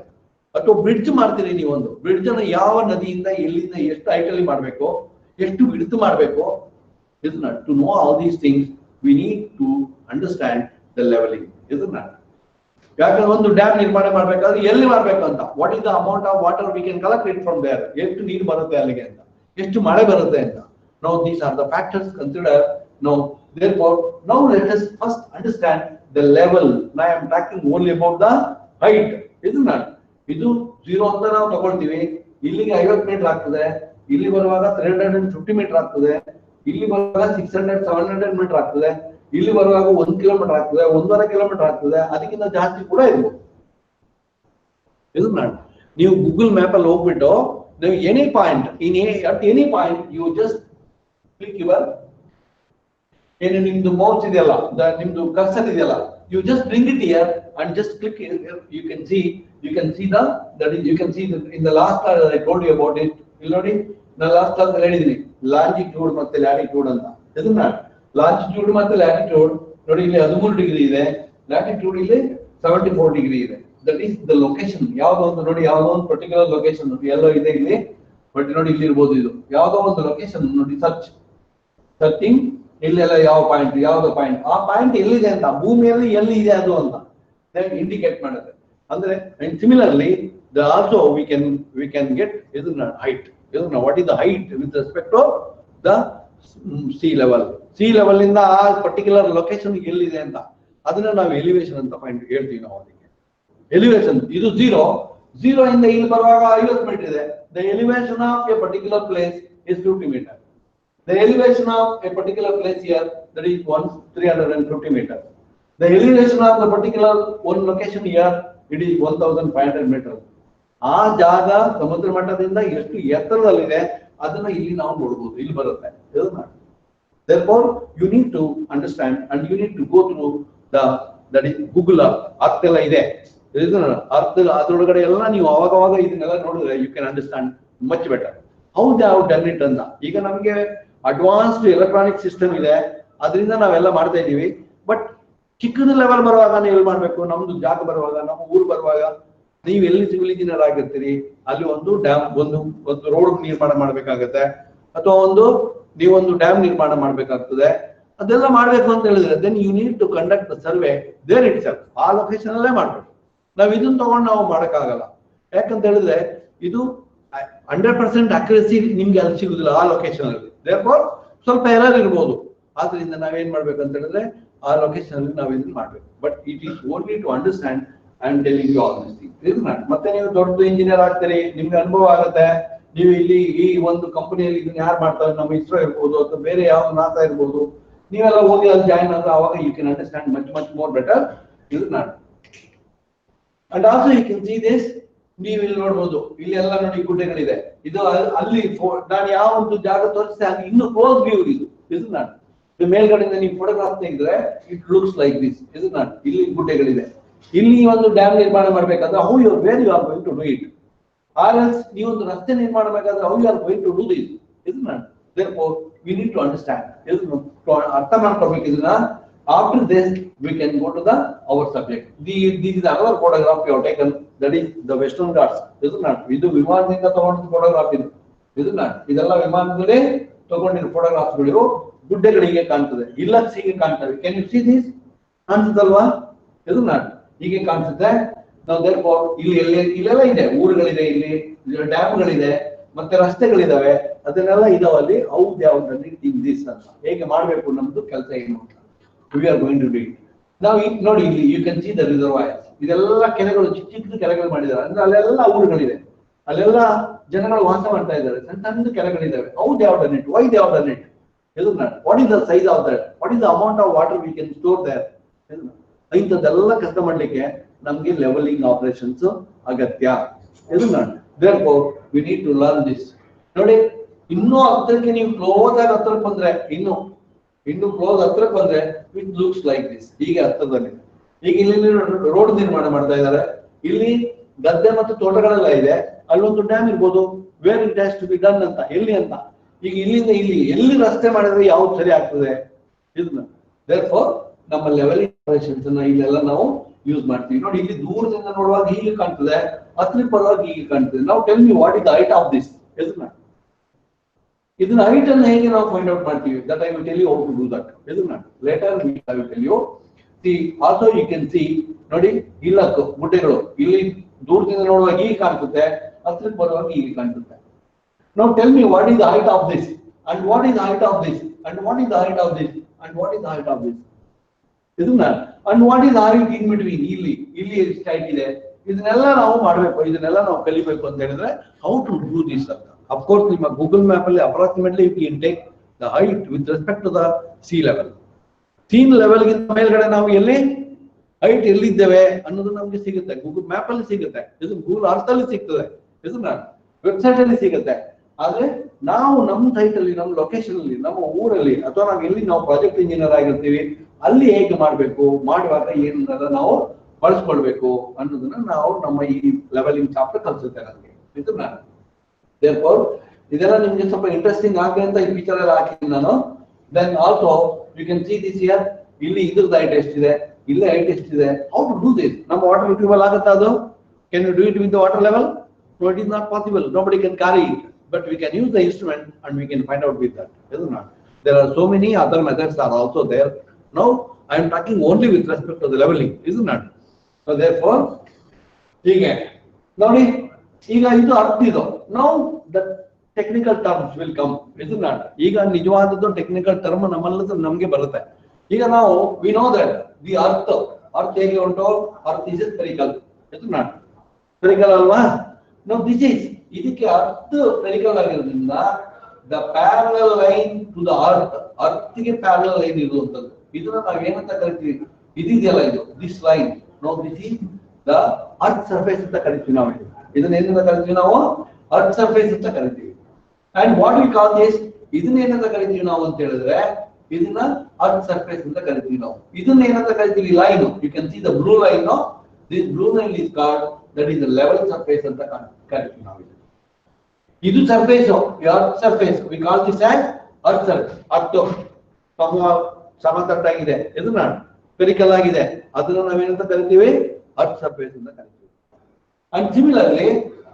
ಅಥವಾ ಬ್ರಿಡ್ಜ್ ಮಾಡ್ತೀರಿ ನೀವು, ಒಂದು ಬ್ರಿಡ್ಜ್ ಅನ್ನು ಯಾವ ನದಿಯಿಂದ ಎಲ್ಲಿಂದ ಎಷ್ಟು ಹೈಟ್ ಅಲ್ಲಿ ಮಾಡಬೇಕು, ಎಷ್ಟು ವಿಡ್ತ್ ಮಾಡಬೇಕು, isn't it? To know all these things we need to understand the leveling, isn't it? ಯಾಕಂದ್ರೆ ಒಂದು ಡ್ಯಾಮ್ ನಿರ್ಮಾಣ ಮಾಡಬೇಕಾದ್ರೆ ಎಲ್ಲಿ ಮಾಡಬೇಕು ಅಂತ, what is the amount of water we can collect it from there, ಎಷ್ಟು ನೀರು ಬರುತ್ತೆ ಅಲ್ಲಿಗೆ ಅಂತ, ಎಷ್ಟು ಮಳೆ ಬರುತ್ತೆ ಅಂತ. Now these are the factors considered. Now therefore now let us first understand the level. Now I am talking only about the height, isn't it? ಇದು 0 ಅಂತ ನಾವು ತಗೊಳ್ತೀವಿ, ಇಲ್ಲಿಗೆ 50 ಮೀಟರ್ ಆಗ್ತದೆ, ಇಲ್ಲಿ ಬರುವಾಗ 350 ಮೀಟರ್ ಆಗ್ತದೆ, ಇಲ್ಲಿ ಬರುವಾಗ 600-700 ಮೀಟರ್ ಆಗ್ತದೆ, ಇಲ್ಲಿ ಬರುವಾಗ 1 ಕಿಲೋಮೀಟರ್ ಆಗ್ತದೆ, 1.5 ಕಿಲೋಮೀಟರ್ ಆಗ್ತದೆ, ಅದಕ್ಕಿಂತ ಜಾಸ್ತಿ ಕೂಡ ಇರ್ಬೋದು. isn't it? ನೀವು ಗೂಗಲ್ ಮ್ಯಾಪ್ ಅಲ್ಲಿ ಹೋಗ್ಬಿಟ್ಟು ನೀವು any point at any point you just click your, ಏನು ನಿಮ್ದು ಮೌಸ್ ಇದೆಯಲ್ಲ, ನಿಮ್ದು ಕರ್ಸರ್ ಇದೆಯಲ್ಲ, you just bring it here and just click here. You can see the, that is, you can see the, in the last class I told you about it. ಇಲ್ಲಿ ನೋಡಿ, ನಾನು ಲಾಸ್ಟ್ ಕ್ಲಾಸ್ ಅಲ್ಲಿ ಹೇಳಿದೀನಿ ಲಾಂಜಿಟ್ಯೂಡ್ ಮತ್ತೆ ಲ್ಯಾಟಿಟ್ಯೂಡ್ ಅಂತ. ಇದನ್ನ ಲಾಂಜಿಟ್ಯೂಡ್ ಮತ್ತೆ ಲ್ಯಾಟಿಟ್ಯೂಡ್ ನೋಡಿ, ಇಲ್ಲಿ 13 ಡಿಗ್ರಿ ಇದೆ, ಲ್ಯಾಟಿಟ್ಯೂಡ್ ಇಲ್ಲಿ 74 ಡಿಗ್ರಿ ಇದೆ. That is the location. ಯಾವ್ದೋ ಒಂದು ನೋಡಿ, ಯಾವ್ದೋ ಒಂದು ಪರ್ಟಿಕ್ಯುಲರ್ ಲೊಕೇಶನ್ ಎಲ್ಲೋ ಇದೆ ಇಲ್ಲಿ, ಬಟ್ ನೋಡಿ ಇಲ್ಲಿ ಇರ್ಬೋದು, ಇದು ಯಾವ್ದೋ ಒಂದು ಲೊಕೇಶನ್ ನೋಡಿ, ಸರ್ಚಿಂಗ್ ಇಲ್ಲೆಲ್ಲ ಯಾವ ಪಾಯಿಂಟ್, ಯಾವ್ದೋ ಪಾಯಿಂಟ್, ಆ ಪಾಯಿಂಟ್ ಎಲ್ಲಿದೆ ಅಂತ, ಭೂಮಿಯಲ್ಲಿ ಎಲ್ಲಿ ಇದೆ ಅದು ಅಂತ ಇಂಡಿಕೇಟ್ ಮಾಡುತ್ತೆ. ಅಂದ್ರೆ similarly also we can get ಇದನ್ನ height. ಇದನ್ನ what is the height with respect to the sea level. sea level ಇಂದ ಆ ಪರ್ಟಿಕ್ಯುಲರ್ ಲೊಕೇಶನ್ ಎಲ್ಲಿದೆ ಅಂತ ಅದನ್ನ ನಾವು ಎಲಿವೇಶನ್ ಅಂತ ಹೇಳ್ತೀವಿ ನಾವು. ಅದಕ್ಕೆ ಎಲಿವೇಶನ್ ಇದು 0 ಇಂದ ಇಲ್ಲಿ ಬರುವಾಗ 50 ಮೀಟರ್ ಇದೆ. The elevation of a particular place is 50 meter. The elevation of a particular place here, that is 350 meters. The elevation of the particular one location here, it is 1500 meters. ಆ ಜಾಗ ಸಮುದ್ರ ಮಟ್ಟದಿಂದ ಎಷ್ಟು ಎತ್ತರದಲ್ಲಿದೆ ಅದನ್ನ ಇಲ್ಲಿ ನಾವು ನೋಡಬಹುದು, ಇಲ್ಲಿ ಬರುತ್ತೆ. Therefore you need to understand and you need to go through that is Google Earth ಎಲ್ಲ ಇದೆ, ಅರ್ಥ ಅದರೊಳಗಡೆ ಎಲ್ಲ ನೀವು ಅವಾಗ ಇದನ್ನೆಲ್ಲ ನೋಡಿದ್ರೆ you can understand much better how they have done it ಅಂತ. ಈಗ ನಮಗೆ ಅಡ್ವಾನ್ಸ್ಡ್ ಎಲೆಕ್ಟ್ರಾನಿಕ್ ಸಿಸ್ಟಮ್ ಇದೆ, ಅದರಿಂದ ನಾವೆಲ್ಲ ಮಾಡ್ತಾ ಇದೀವಿ. ಬಟ್ ಚಿಕ್ಕದ ಲೆವೆಲ್ ಬರುವಾಗ ನೀವು ಎಲ್ಲಿ ಮಾಡ್ಬೇಕು, ನಮ್ದು ಜಾಗ ಬರುವಾಗ, ನಮ್ಮ ಊರು ಬರುವಾಗ, ನೀವು ಎಲ್ಲಿ ಸಿವಿಲ್ ಇಂಜಿನಿಯರ್ ಆಗಿರ್ತೀರಿ, ಅಲ್ಲಿ ಒಂದು ಡ್ಯಾಮ್, ಒಂದು ರೋಡ್ ನಿರ್ಮಾಣ ಮಾಡ್ಬೇಕಾಗತ್ತೆ, ಅಥವಾ ನೀವೊಂದು ಡ್ಯಾಮ್ ನಿರ್ಮಾಣ ಮಾಡ್ಬೇಕಾಗ್ತದೆ. ಅದೆಲ್ಲ ಮಾಡ್ಬೇಕು ಅಂತ ಹೇಳಿದ್ರೆ then you need to conduct the survey there itself. ಆ ಲೊಕೇಶನ್ ಅಲ್ಲೇ ಮಾಡ್ಬೇಕು. ನಾವ್ ಇದನ್ನ ತಗೊಂಡು ನಾವು ಮಾಡಕ್ಕಾಗಲ್ಲ. ಯಾಕಂತ ಹೇಳಿದ್ರೆ ಇದು 100% ಅಕ್ಯುರಸಿ ನಿಮ್ಗೆ ಅಲ್ಲಿ ಸಿಗುದಿಲ್ಲ ಆ ಲೊಕೇಶನ್ ಅಲ್ಲಿ. therefore ಸ್ವಲ್ಪ ಎರರ್ ಇರ್ಬೋದು. ಆದ್ರಿಂದ ನಾವೇನ್ ಮಾಡ್ಬೇಕಂತ ಹೇಳಿದ್ರೆ ಆ ಲೊಕೇಶನ್ ಅಲ್ಲಿ ನಾವ್ ಇದನ್ನ ಮಾಡ್ಬೇಕು. But it is only to understand and telling you all these things. ಮತ್ತೆ ನೀವು ದೊಡ್ಡ ಇಂಜಿನಿಯರ್ ಆಗ್ತೀರಿ, ನಿಮ್ಗೆ ಅನುಭವ ಆಗುತ್ತೆ. ನೀವು ಇಲ್ಲಿ ಈ ಒಂದು ಕಂಪನಿಯಲ್ಲಿ ಇದನ್ನ ಯಾರು ಮಾಡ್ತಾರೆ, ನಮ್ಮ ಇಸ್ರೋ ಇರ್ಬೋದು ಅಥವಾ ಬೇರೆ ಯಾವ ನಾಸಾ ಇರ್ಬೋದು, ನೀವೆಲ್ಲ ಹೋಗಿ ಅಲ್ಲಿ ಜಾಯಿನ್ ಆದ್ರೆ ಅವಾಗ you can understand much more better. And also you can see this. ನೀವು ಇಲ್ಲಿ ನೋಡ್ಬೋದು, ಇಲ್ಲಿ ಎಲ್ಲ ನೋಡಿ ಗುಡ್ಡೆಗಳಿದೆ. ಇದು ಅಲ್ಲಿ ನಾನು ಯಾವ ಒಂದು ಜಾಗ ತೋರಿಸಿದೆ ಅಲ್ಲಿ ಇನ್ನು ಕ್ಲೋಸ್ ವ್ಯೂ ಇದು ಮೇಲ್ಗಡೆಯಿಂದ ನೀವು ಫೋಟೋಗ್ರಾಫ್ ತೆಗೆದ್ರೆ ಇಟ್ ಲುಕ್ಸ್ ಲೈಕ್ ದಿಸ್. ಇಲ್ಲಿ ಗುಡ್ಡೆಗಳಿದೆ. ಇಲ್ಲಿ ಒಂದು ಡ್ಯಾಮ್ ನಿರ್ಮಾಣ ಮಾಡ್ಬೇಕಾದ್ರೆ how you where you are going to do it, or else ನೀವು ಒಂದು ರಸ್ತೆ ನಿರ್ಮಾಣ ಮಾಡಬೇಕಾದ್ರೆ how you are going to do this. therefore we need to understand. ಅರ್ಥ ಮಾಡ್ಕೊಳ್ಬೇಕು ಇದನ್ನ. after this we can go to our subject. This is another photograph we have taken that is the western Ghats. ಇದು ವಿಮಾನದಿಂದ ತಗೊಂಡಿದ್ದ ಫೋಟೋಗ್ರಾಫ್ ಇದೆಲ್ಲ ವಿಮಾನದಲ್ಲೇ ತಗೊಂಡಿರೋ ಫೋಟೋಗ್ರಾಫ್ಗಳು ಗುಡ್ಡೆಗಳಿಗೆ ಕಾಣ್ತದೆ, ಇಲ್ಲ ಹೀಗೆ ಕಾಣ್ತವೆ. Can you see this? ಕಾಣಿಸುತ್ತಲ್ವಾ? ಹೀಗೆ ಕಾಣಿಸುತ್ತೆ. ನಾವು ಇಲ್ಲೆಲ್ಲ ಇದೆ, ಊರುಗಳಿದೆ, ಇಲ್ಲಿ ಡ್ಯಾಮ್ಗಳಿದೆ, ಮತ್ತೆ ರಸ್ತೆಗಳಿದಾವೆ, ಅದನ್ನೆಲ್ಲ ಇದಾವಲ್ಲಿ. ಹೌದು ಯಾವ್ದಲ್ಲಿ ದಿಸ್ ಅಂತ ಹೇಗೆ ಮಾಡ್ಬೇಕು, ನಮ್ದು ಕೆಲಸ ಏನು ಅಂತ we are going to do it. ನಾವು ನೋಡಿ ಇಲ್ಲಿ you can see the reservoirs. ಇದೆಲ್ಲ ಕೆರೆಗಳು, ಚಿಕ್ಕ ಚಿಕ್ಕ ಕೆರೆಗಳು ಮಾಡಿದ್ದಾರೆ. ಅಂದ್ರೆ ಅಲ್ಲೆಲ್ಲ ಊರುಗಳಿದೆ, ಅಲ್ಲೆಲ್ಲ ಜನಗಳು ವಾಸ ಮಾಡ್ತಾ ಇದ್ದಾರೆ, ಸಣ್ಣ ಸಣ್ಣ ಕೆರೆಗಳಿದ್ದಾವೆ. ಹೌದು ಯಾವ done it? Why they have done it? What is the size of that? What is the amount of water we can store there? ಇಂಥದ್ದೆಲ್ಲ ಕೆಲಸ ಮಾಡ್ಲಿಕ್ಕೆ ನಮ್ಗೆ ಲೆವೆಲಿಂಗ್ ಆಪರೇಷನ್ಸ್ ಅಗತ್ಯ. therefore we need to learn this. ನೋಡಿ, ಇನ್ನೂ ಹತ್ರಕ್ಕೆ ನೀವು ಕ್ಲೋಸ್ ಆಗಿ ಹತ್ರಕ್ಕೆ ಬಂದ್ರೆ, ಇನ್ನು ಕ್ಲೋಸ್ ಹತ್ರಕ್ಕೆ ಬಂದ್ರೆ ಇಟ್ ಲುಕ್ಸ್ ಲೈಕ್ ದಿಸ್. ಹೀಗೆ ಹತ್ರದಲ್ಲಿ ಈಗ ಇಲ್ಲಿ ರೋಡ್ ನಿರ್ಮಾಣ ಮಾಡ್ತಾ ಇದ್ದಾರೆ, ಇಲ್ಲಿ ಗದ್ದೆ ಮತ್ತು ತೋಟಗಳೆಲ್ಲ ಇದೆ, ಅಲ್ಲೊಂದು ಡ್ಯಾಮ್ ಇರ್ಬೋದು. Where it has to be done ಅಂತ, ಎಲ್ಲಿ ಅಂತ. ಈಗ ಇಲ್ಲಿಂದ ಎಲ್ಲಿ ರಸ್ತೆ ಮಾಡಿದ್ರೆ ಯಾವ್ದು ಸರಿ ಆಗ್ತದೆ? therefore ನಮ್ಮ ಲೆವೆಲಿಂಗ್ ಆಪರೇಷನ್ಸ್ ಇಲ್ಲೆಲ್ಲ ನಾವು ಯೂಸ್ ಮಾಡ್ತೀವಿ. ನೋಡಿ, ಇಲ್ಲಿ ದೂರದಿಂದ ನೋಡುವಾಗ ಹೀಗೆ ಕಾಣ್ತದೆ, ಹತ್ರಕ್ಕೆ ಬರುವಾಗ ಹೀಗೆ ಕಾಣ್ತದೆ. ನಾವು tell me what is the height of this? ಇದನ್ನ ಹೈಟ್ ಅನ್ನು ಹೇಗೆ ನಾವು ಫೈಂಡ್ ಔಟ್ ಮಾಡ್ತೀವಿ? That I will tell you how to do that. Later I will tell you. Also you can see, ನೋಡಿ, ಇಲ್ಲಕ್ಕು ಗುಡ್ಡೆಗಳು ಇಲ್ಲಿ ದೂರದಿಂದ ನೋಡುವಾಗ ಹೀಗೆ ಕಾಣಿಸುತ್ತೆ, ಹತ್ರಕ್ಕೆ ಬರುವಾಗ ಹೀಗೆ ಕಾಣಿಸುತ್ತೆ. Now tell me what is the height of this, and what is the height of this, and what is the height of this, and what is the height of this? And what is the height in between? ಇಲ್ಲಿ ಎಷ್ಟು height ಇದೆ, ಇದನ್ನೆಲ್ಲ ನಾವು ಮಾಡಬೇಕು, ಇದನ್ನೆಲ್ಲ ನಾವು ಕಲಿಬೇಕು ಅಂತ ಹೇಳಿದ್ರೆ how to do this ಅಂತ. Of course ನಿಮ್ಮ ಗೂಗಲ್ ಮ್ಯಾಪ್ ಅಲ್ಲಿ approximately you can take the height with respect to the sea level. sea level ಗಿಂತ ಮೇಲ್ಗಡೆ ನಾವು ಎಲ್ಲಿ height ಎಲ್ಲಿದ್ದೇವೆ ಅನ್ನೋದು ನಮಗೆ ಸಿಗುತ್ತೆ, ಗೂಗಲ್ ಮ್ಯಾಪ್ ಅಲ್ಲಿ ಸಿಗುತ್ತೆ, ಗೂಗಲ್ ಅರ್ತ್ ಅಲ್ಲಿ ಸಿಗ್ತದೆ, ವೆಬ್ಸೈಟ್ ಅಲ್ಲಿ ಸಿಗುತ್ತೆ. ಆದ್ರೆ ನಾವು ನಮ್ಮ ಸೈಟ್ ಅಲ್ಲಿ, ನಮ್ಮ ಲೊಕೇಶನ್ ಅಲ್ಲಿ, ನಮ್ಮ ಊರಲ್ಲಿ, ಅಥವಾ ನಾವು ಎಲ್ಲಿ ನಾವು ಪ್ರಾಜೆಕ್ಟ್ ಇಂಜಿನಿಯರ್ ಆಗಿರ್ತೀವಿ, ಅಲ್ಲಿ ಹೇಗೆ ಮಾಡ್ಬೇಕು, ಮಾಡುವಾಗ ಏನನ್ನೆಲ್ಲ ನಾವು ಬಳಸ್ಕೊಳ್ಬೇಕು ಅನ್ನೋದನ್ನ ನಾವು ನಮ್ಮ ಈ ಲೆವೆಲಿಂಗ್ ಚಾಪ್ಟರ್ ಕಲಿಸುತ್ತೆ ನಮಗೆ. therefore ಇದೆಲ್ಲ ನಿಮ್ಗೆ ಸ್ವಲ್ಪ ಇಂಟ್ರೆಸ್ಟಿಂಗ್ ಆಗಲಿ ಅಂತ ಈ ಪಿಕ್ಚರ್ ಎಲ್ಲ ಹಾಕಿದ್ದೀನಿ ನಾನು. Then also you can see this here. ಇಲ್ಲಿ ಇದ್ರದ್ದು ಹೈಟ್ ಎಷ್ಟಿದೆ, ಇಲ್ಲೇ ಹೈಟ್ ಎಷ್ಟಿದೆ. How to do this? ನಮ್ಮ ವಾಟರ್ ರಿಟ್ರೀವಲ್ ಆಗುತ್ತಾ ಅದು? Can you do it with the water level? No, it is not possible. Nobody can carry it, but we can use the instrument and we can find out with that. Isn't it? There are so many other methods are also there. Now I am talking only with respect to the leveling, isn't it? So therefore, hige ನೋಡಿ, ಈಗ ಇದು ಅರ್ಥ ಇದು. Now the technical terms will come, isn't it? ಈಗ ನಿಜವಾದದ್ದು ಟೆಕ್ನಿಕಲ್ ಟರ್ಮ್ ನಮಗೆ ಬರುತ್ತೆ. ಈಗ ನಾವು we know that the earth ಹೇಗೆ ಉಂಟು? Earth is spherical, isn't it? Spherical ಅಲ್ವಾ? Now this is, ಇದಕ್ಕೆ ಅರ್ಥ ಸ್ಫೆರಿಕಲ್ ಆಗಿರೋದ್ರಿಂದ the parallel line to the earth, ಗೆ parallel line ಇರುವಂತದ್ದು. ಇದನ್ನ ನಾವು ಏನಂತ ಕರಿತೀವಿ? ಇದೆಯಲ್ಲ ಇದು, this line. Now this is the earth surface ಅಂತ ಕರಿತೀವಿ ನಾವು. ಇದನ್ನ ಏನಂತ ಕರಿತೀವಿ ನಾವು? earth surface ಅಂತ ಕರಿತೀವಿ. And what we call this, ಇದನ್ನ ಏನಂತ ಕರಿತೀವಿ ನಾವು ಅಂತ ಹೇಳಿದ್ರೆ, ಇದನ್ನ earth surface ಅಂತ ಕರಿತೀವಿ ನಾವು. ಇದನ್ನ ಏನಂತ ಕರಿತೀವಿ? Line. You can see the blue line, no? This blue line is called, that is the level surface ಅಂತ ಕರಿತೀವಿ ನಾವು. ಇದು surface, earth surface, we call this as earth surface. ಅರ್ಥ ಸಮತಟ್ಟಾಗಿದೆ, ಇದನ್ನ ಸ್ಫೆರಿಕಲ್ ಆಗಿದೆ, ಅದನ್ನ ನಾವೇನಂತ ಕರಿತೀವಿ? earth surface ಅಂತ ಕರಿತೀವಿ. ಅಂಡ್ ಸಿಮಿಲರ್ಲಿ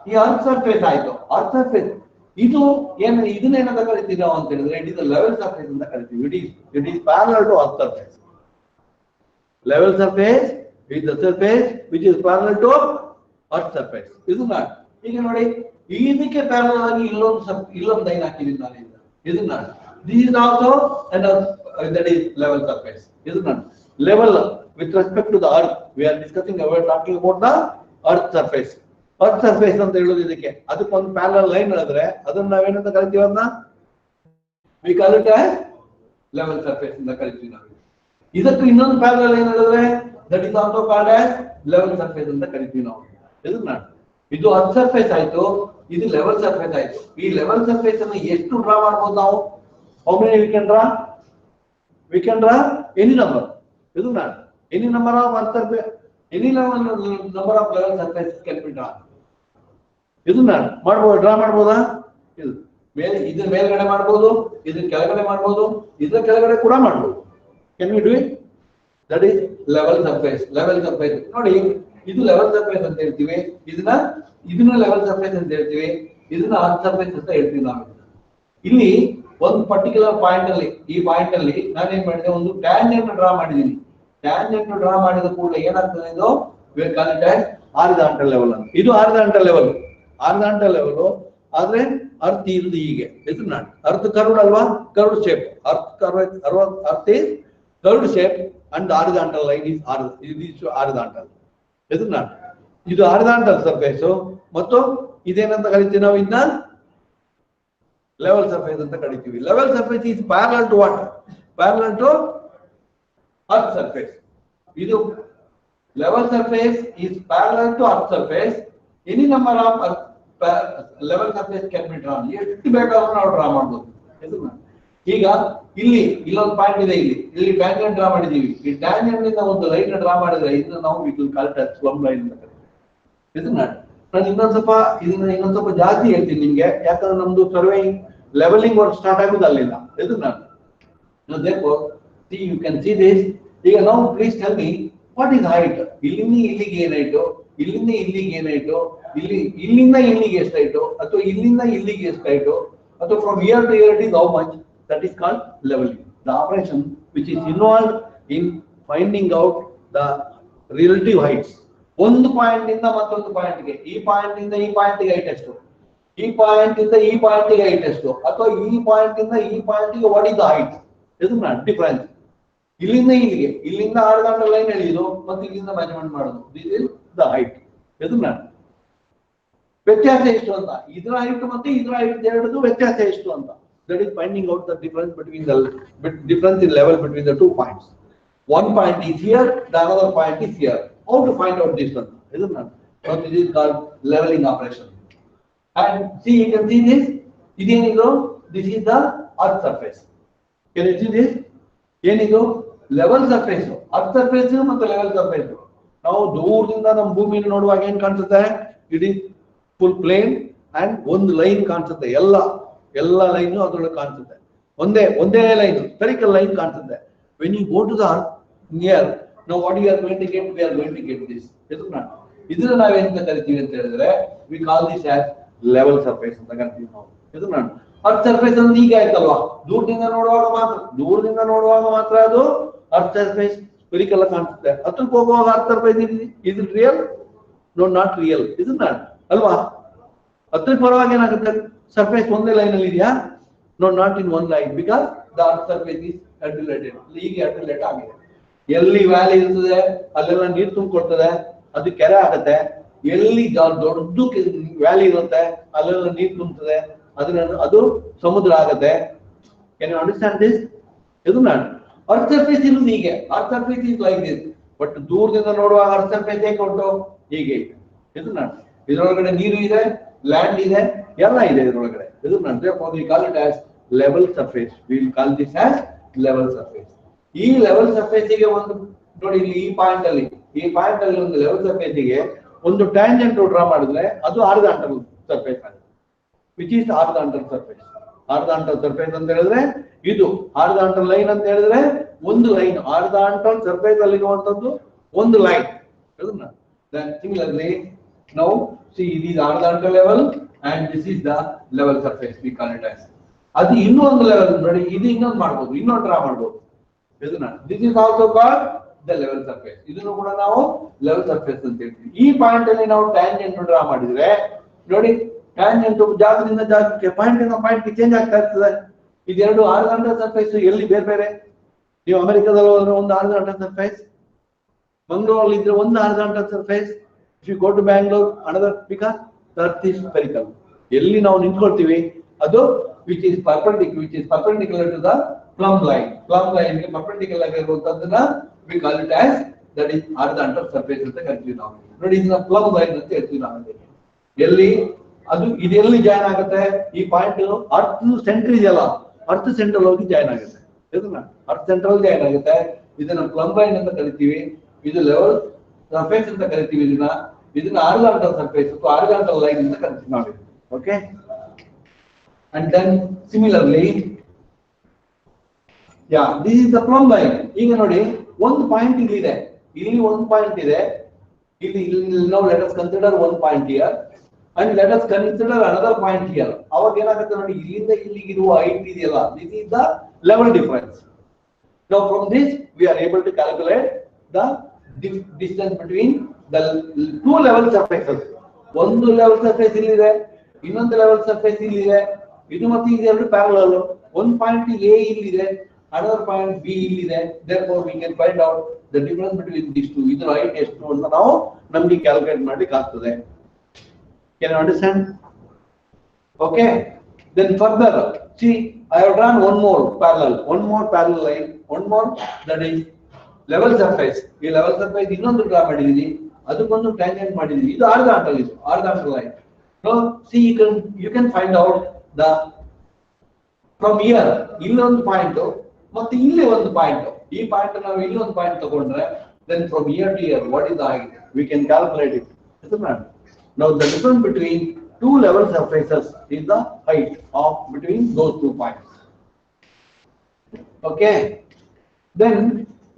ಈ earth surface ಆಯ್ತು, earth surface ಇದು ಇದನ್ನ ಏನಂತ ಕರಿತೀವಿ ನಾವು ಅಂತ ಹೇಳಿದ್ರೆ, it is the level surface ಅಂತ ಕರಿತೀವಿ. It is parallel to earth surface. Level surface is the surface which is parallel to earth surface, isn't it? ಈಗ ನೋಡಿ, ಇದಕ್ಕೆ ಪ್ಯಾರಲಲ್ ಆಗಿ ಇಲ್ಲೊಂದು ಲೈನ್ ಹಾಕಿದ್ದೀನಿ ನಾನು. ಇದನ್ನ this is also and that is level surface, isn't it? Level with respect to the earth, we are discussing, we are talking about the earth surface. earth surface ಅಂತ ಹೇಳೋದು ಇದಕ್ಕೆ. ಅದಕ್ಕೊಂದು ಪ್ಯಾರಲಲ್ ಲೈನ್ ಹೇಳಿದ್ರೆ ಅದನ್ನ ನಾವೇನಂತ ಕರಿತೀವಿ? ಅದನ್ನ we call it as level surface ಅಂತ ಕರಿತೀವಿ ನಾವು. ಇದಕ್ಕೆ ಇನ್ನೊಂದು ಪ್ಯಾರಲಲ್ ಲೈನ್ ಹೇಳಿದ್ರೆ that is also called as level surface ಅಂತ ಕರಿತೀವಿ ನಾವು. isn't it? ಇದು earth surface ಆಯ್ತು, ಇದು level surface ಆಯ್ತು. ಈ level surface ಅನ್ನು ಎಷ್ಟು ಡ್ರಾ ಮಾಡಬಹುದು ನಾವು? how many we can draw? We can draw any number, isn't it? Any number of earth surface, any number of level surface can be drawn, isn't it? ಮಾಡಬಹುದು, ಡ್ರಾ ಮಾಡಬಹುದಾ? ಇದರ ಮೇಲ್ಗಡೆ ಮಾಡಬಹುದು, ಇದರ ಕೆಳಗಡೆ ಮಾಡಬಹುದು, ಇದರ ಕೆಳಗಡೆ ಕೂಡ ಮಾಡಬಹುದು. can we do it? That is level surface. Level surface ನೋಡಿ, ಇದು ಲೆವೆಲ್ ಸರ್ಫೇಸ್ ಅಂತ ಹೇಳ್ತೀವಿ, ಇದನ್ನ ಲೆವೆಲ್ ಸರ್ಫೇಸ್ ಅಂತ ಹೇಳ್ತೀವಿ, ಇದನ್ನ ಅರ್ತ್ ಸರ್ಫೇಸ್ ಅಂತ ಹೇಳ್ತೀವಿ ನಾವು. ಇಲ್ಲಿ ಒಂದು ಪರ್ಟಿಕ್ಯುಲರ್ ಪಾಯಿಂಟ್ ಅಲ್ಲಿ, ಈ ಪಾಯಿಂಟ್ ಅಲ್ಲಿ ನಾನೇನ್ ಮಾಡಿದೆ, ಒಂದು ಟ್ಯಾಂಜೆಂಟ್ ಡ್ರಾ ಮಾಡಿದೀನಿ. ಟ್ಯಾಂಜೆಂಟ್ ಡ್ರಾ ಮಾಡಿದ ಕೂಡಲೇ ಏನಾಗ್ತದೆ, ಇದು ಹಾರಿಜಾಂಟಲ್ ಲೆವೆಲ್ ಅಂತ. ಇದು ಹಾರಿಜಾಂಟಲ್ ಲೆವೆಲ್, ಹಾರಿಜಾಂಟಲ್ ಲೆವೆಲ್. ಆದ್ರೆ ಅರ್ತ್ ಇರುದು ಹೀಗೆ, ಇದು ನಾಟ್ ಅರ್ತ್ ಕರ್ವ್ಡ್ ಅಲ್ವಾ, curved shape. Earth is curved shape and horizontal line is horizontal. ಇದು ನಾಟ್, ಇದು ಹಾರಿಜಾಂಟಲ್ ಸರ್ಫೇಸ್. ಮತ್ತು ಇದೇನಂತ ಕರಿತೀವಿ ನಾವು, ಇದನ್ನ ಲೆವೆಲ್ ಸರ್ಫೇಸ್ ಅಂತ ಕರಿತೀವಿ. Level surface is parallel to what, parallel to earth surface. ಇದು level surface is parallel to earth surface. Any number of level surface can be drawn. ಎಷ್ಟು ಬೇಕಾದ್ರೂ ನಾವು ಡ್ರಾ ಮಾಡಬಹುದು. ಈಗ ಇಲ್ಲೊಂದು ಪಾಯಿಂಟ್ ಇದೆ, ಇಲ್ಲಿ ಟ್ಯಾಂಜೆಂಟ್ ಡ್ರಾ ಮಾಡಿದೀವಿ. ಈ ಟ್ಯಾಂಜೆಂಟ್ ಇಂದ ಒಂದು ಲೈನ್ ಡ್ರಾ ಮಾಡಿದ್ರೆ ಇದನ್ನ ನಾವು ಪ್ಲಮ್ ಲೈನ್ ಅಂತ ಕರಿತೀವಿ. ನಾನು ಇನ್ನೊಂದ್ ಸ್ವಲ್ಪ ಜಾಸ್ತಿ ಹೇಳ್ತೀನಿ ನಿಮ್ಗೆ, ಯಾಕಂದ್ರೆ ನಮ್ದು ಸರ್ವೇಯಿಂಗ್ ಲೆವೆಲಿಂಗ್ ವರ್ಕ್ ಸ್ಟಾರ್ಟ್ ಆಗುದು ಅಲ್ಲಿಂದ. You can see this. ಈಗ ನಾವು please tell me what is height. ಇಲ್ಲಿಂದ ಇಲ್ಲಿಗೆ ಏನಾಯ್ತು, ಇಲ್ಲಿಂದ ಇಲ್ಲಿಗೆ ಏನಾಯ್ತು, ಇಲ್ಲಿಂದ ಇಲ್ಲಿಗೆ ಎಷ್ಟಾಯ್ತು, ಅಥವಾ ಇಲ್ಲಿಂದ ಇಲ್ಲಿಗೆ ಎಷ್ಟಾಯ್ತು, ಅಥವಾ from here to here it is how much. That is called leveling. The operation which is involved in finding out the relative heights. ಒಂದು ಪಾಯಿಂಟ್ ಇಂದ ಮತ್ತೊಂದು ಪಾಯಿಂಟ್ಗೆ, ಈ ಪಾಯಿಂಟ್ ಇಂದ ಈ ಪಾಯಿಂಟ್ಗೆ ಹೈಟ್ ಎಷ್ಟು, ಈ ಪಾಯಿಂಟ್ ಇಂದ ಈ ಪಾಯಿಂಟ್ಗೆ ಹೈಟ್ ಎಷ್ಟು, ಅಥವಾ ಈ ಪಾಯಿಂಟ್ ಇಂದ ಈ ಪಾಯಿಂಟ್ಗೆ ವಾಟ್ ಇಸ್ ದ ಹೈಟ್. ಇದು ಡಿಫರೆನ್ಸ್. ಇಲ್ಲಿಂದ ಇಲ್ಲಿಗೆ, ಇಲ್ಲಿಂದ ಹಾರಿಜಾಂಟಲ್ ಲೈನ್ ಎಳೆಯೋದು ಮತ್ತು ಇಲ್ಲಿಂದ ಮೆಜರ್ಮೆಂಟ್ ಮಾಡೋದು, ದಿಸ್ ಇಸ್ ದ ಹೈಟ್. ಇದು ವ್ಯತ್ಯಾಸ ಎಷ್ಟು ಅಂತ, ಇದರ ಹೈಟ್ ಮತ್ತು ಇದರ ಹೈಟ್ ಎರಡದು ವ್ಯತ್ಯಾಸ ಎಷ್ಟು ಅಂತ. That is finding out the difference difference in level between the 2 points. One point is here, the another point is here. How to find out this one? Isn't it? So this is called leveling operation. And see, you can see this. This is the earth surface. Can you see this? Level surface. Earth surface and level surface. Now, ದೂರದಿಂದ ನಮ್ಮ ಭೂಮಿಯನ್ನು ನೋಡುವಾಗ ಏನು ಕಾಣಿಸುತ್ತೆ? It is full plane and one line ಕಾಣಿಸುತ್ತೆ. ಎಲ್ಲ ಲೈನ್ ಅದರೊಳಗೆ ಕಾಣಿಸುತ್ತೆ. ಒಂದೇ ಲೈನ್, ಸ್ಪೆರಿಕಲ್ ಲೈನ್ ಕಾಣಿಸುತ್ತೆ. When you go to the near, no what you are going to get, we are going to get this. ಇದನ್ನ ನಾವೇನಂತ ಕರಿತೀವಿ ಅಂತ ಹೇಳಿದ್ರೆ, we call this as level surface ಅಂತ ಕರಿತೀವಿ ನಾವು. ಅರ್ತ್ ಸರ್ಫೇಸ್ ಅಂದ್ರೆ ಈಗ ಆಯ್ತಲ್ವಾ, ದೂರದಿಂದ ನೋಡುವಾಗ ಮಾತ್ರ ಅದು ಅರ್ತ್ ಸರ್ಫೇಸ್ ಸ್ಪೆರಿಕಲ್ ಕಾಣಿಸುತ್ತೆ. ಹತ್ರಕ್ಕೆ ಹೋಗುವಾಗ earth surface is real, no not real. ಇದು ಅಲ್ವಾ, ಹತ್ರಕ್ಕೆ ಬರುವಾಗ ಏನಾಗುತ್ತೆ, ಸರ್ಫೇಸ್ ಒಂದೇ ಲೈನ್ ಅಲ್ಲಿ ಇದೆಯಾ? No, not in one line, because the earth surface is undulated. ಈಗ ಅಡ್ಯುಲೇಟ್ ಆಗಿದೆ. ಎಲ್ಲಿ ವ್ಯಾಲಿ ಇರ್ತದೆ ಅಲ್ಲೆಲ್ಲ ನೀರು ತುಂಬಿಕೊಡ್ತದೆ, ಅದು ಕೆರೆ ಆಗುತ್ತೆ. ಎಲ್ಲಿ ದೊಡ್ಡ ವ್ಯಾಲಿ ಇರುತ್ತೆ ಅಲ್ಲೆಲ್ಲ ನೀರು ತುಂಬುತ್ತದೆ, ಅದು ಸಮುದ್ರ ಆಗುತ್ತೆ. Can you understand this? ಇದು ಅರ್ತ್ ಸರ್ಫೇಸ್ ಇರುವುದು ಹೀಗೆ. Earth surface is like this. But ದೂರದಿಂದ ನೋಡುವಾಗ ಅರ್ತ್ ಸರ್ಫೇಸ್ ಹೇಗೆ ಉಂಟು, ಹೀಗೆ ಇದೆ. ಇದರೊಳಗಡೆ ನೀರು ಇದೆ, ಲ್ಯಾಂಡ್ ಇದೆ, ಎಲ್ಲ ಇದೆ ಇದರೊಳಗಡೆ. ಇದು we call it as level surface. We will call this as level surface. ಈ ಲೆವೆಲ್ ಸರ್ಫೇಸ್ ಗೆ ಒಂದು ನೋಡಿ, ಇಲ್ಲಿ ಈ ಪಾಯಿಂಟ್ ಅಲ್ಲಿ ಒಂದು ಲೆವೆಲ್ ಸರ್ಫೇಸ್ ಗೆ ಒಂದು ಟ್ಯಾಂಜೆಂಟ್ ಡ್ರಾ ಮಾಡಿದ್ರೆ ಅದು ಹಾರಿಜಾಂಟಲ್ ಸರ್ಫೇಸ್ ಆಗುತ್ತೆ. Which is horizontal surface. Horizontal surface ಅಂತ ಹೇಳಿದ್ರೆ ಇದು, ಹಾರಿಜಾಂಟಲ್ ಲೈನ್ ಅಂತ ಹೇಳಿದ್ರೆ ಒಂದು ಲೈನ್, ಹಾರಿಜಾಂಟಲ್ ಸರ್ಫೇಸ್ ಅಲ್ಲಿ ಇರುವಂತದ್ದು ಒಂದು line. Similarly, now see, it is horizontal level and this is the level surface, we call it as. ಅದು ಇನ್ನೊಂದು ಲೆವೆಲ್ ನೋಡಿ, ಇದು ಇನ್ನೊಂದು ಮಾಡಬಹುದು, ಇನ್ನೊಂದು ಡ್ರಾ ಮಾಡಬಹುದು. This is also called the level surface. ಇದನ್ನು ಕೂಡ ನಾವು ಲೆವೆಲ್ ಸರ್ಫೇಸ್ ಅಂತ ಹೇಳ್ತೀವಿ. ಈ ಪಾಯಿಂಟ್ ಅಲ್ಲಿ ನಾವು ಟ್ಯಾಂಜೆಂಟ್ ಡ್ರಾ ಮಾಡಿದ್ರೆ ನೋಡಿ, ಟ್ಯಾಂಜೆಂಟ್ ಜಾಗದಿಂದ ಜಾಗಕ್ಕೆ, ಪಾಯಿಂಟ್ ಇಂದ ಪಾಯಿಂಟ್ ಚೇಂಜ್ ಆಗ್ತಾ ಇರ್ತದೆ. ಇದೆರಡು ಹಾರಿಜಾಂಟಲ್ ಸರ್ಫೇಸ್ ಎಲ್ಲಿ ಬೇರೆ ಬೇರೆ. ನೀವು ಅಮೆರಿಕದಲ್ಲಿ ಹೋದ್ರೆ ಒಂದು ಹಾರಿಜಾಂಟಲ್ ಸರ್ಫೇಸ್, ಮಂಗಳೂರಲ್ಲಿ ಇದ್ರೆ ಒಂದು horizontal surface. If you go to Bangalore, another, because the earth is spherical. ಎಲ್ಲಿ ನಾವು ನಿಂತ್ಕೊಳ್ತೀವಿ ಅದು which is perpendicular to the plumb line. Plumb line ಗೆ perpendicular ಆಗಿರುವಂತದ್ದನ್ನ we call it as, that is horizontal surface ಅಂತ ಕರಿತೀವಿ ನಾವು. ನೋಡಿ, ಇದನ್ನ plumb line ಅಂತ ಹೇಳ್ತೀವಿ ನಾವು. ಎಲ್ಲಿ ಅದು ಇದೆಲ್ಲಿ ಜಾಯಿನ್ ಆಗುತ್ತೆ, ಈ ಪಾಯಿಂಟ್ ಅರ್ತ್ ಸೆಂಟರ್ ಇದೆಯಲ್ಲ, ಅರ್ತ್ ಸೆಂಟ್ರಲ್ ಹೋಗಿ ಜಾಯಿನ್ ಆಗುತ್ತೆ. ಅರ್ತ್ ಸೆಂಟ್ರಲ್ ಜಾಯಿನ್ ಆಗುತ್ತೆ. ಇದನ್ನ plumb line ಅಂತ ಕರಿತೀವಿ. ಇದು ಲೆವೆಲ್ ಸರ್ಫೇಸ್ ಅಂತ ಕರಿತೀವಿ. ಇದನ್ನ ಹಾರಿಜಾಂಟಲ್ ಸರ್ಫೇಸ್ ಅಥವಾ ಹಾರಿಜಾಂಟಲ್ ಲೈನ್ ಅಂತ ಕರಿತೀವಿ ನಾವು. Okay, and then similarly, this is the plumb line. ಈಗ ನೋಡಿ, ಒಂದು ಪಾಯಿಂಟ್ ಇಲ್ಲಿದೆ, ಇಲ್ಲಿ ಒಂದು ಪಾಯಿಂಟ್ ಇದೆ, Now let us consider one point here and let us consider another point here. ಅವಾಗ ಏನಾಗುತ್ತೆ ನೋಡಿ, ಇಲ್ಲಿಂದ ಇಲ್ಲಿಗೆ ಇರುವ height ಇದೆಯಲ್ಲ, this is the level difference. Now from this we are able to calculate the distance between the two level surfaces. ಒಂದು level surface ಇಲ್ಲಿದೆ, ಇನ್ನೊಂದು level surface ಇಲ್ಲಿದೆ. ಇದು ಮತ್ತೆ ಇದು ಎರಡು ಪ್ಯಾರಲಲ್. ಒಂದು ಪಾಯಿಂಟ್ A ಇಲ್ಲಿದೆ, another point B ಇಲ್ಲಿದೆ. Therefore we can find out the difference between these two. ಇದರ height ಎಷ್ಟು ಅಂತ ನಾವು ನಮಗೆ ಕ್ಯಾಲ್ಕುಲೇಟ್ ಮಾಡಲಿಕ್ಕೆ ಆಗ್ತದೆ. Can you understand? Okay. Then further, see, I have drawn one more parallel line, one more, that is level surface. ಈ level surface ಇನ್ನೊಂದು ಡ್ರಾ ಮಾಡಿದೀನಿ, ಅದಕ್ಕೊಂದು ಟ್ಯಾಂಜೆಂಟ್ ಮಾಡಿದೀನಿ. ಇದು horizontal line. So see, you can find out the from here ಇಲ್ಲೊಂದು ಪಾಯಿಂಟ್ ಮತ್ತೆ ಇಲ್ಲಿ ಒಂದು ಪಾಯಿಂಟ್. ಈ ಪಾಯಿಂಟ್ ನಾವು ಇಲ್ಲಿ ಒಂದು ಪಾಯಿಂಟ್ ತಗೊಂಡ್ರೆ, then from here to here what is the height? We can calculate it. Isn't it? Now the difference between two level surfaces is the height of between those two points. Okay. Then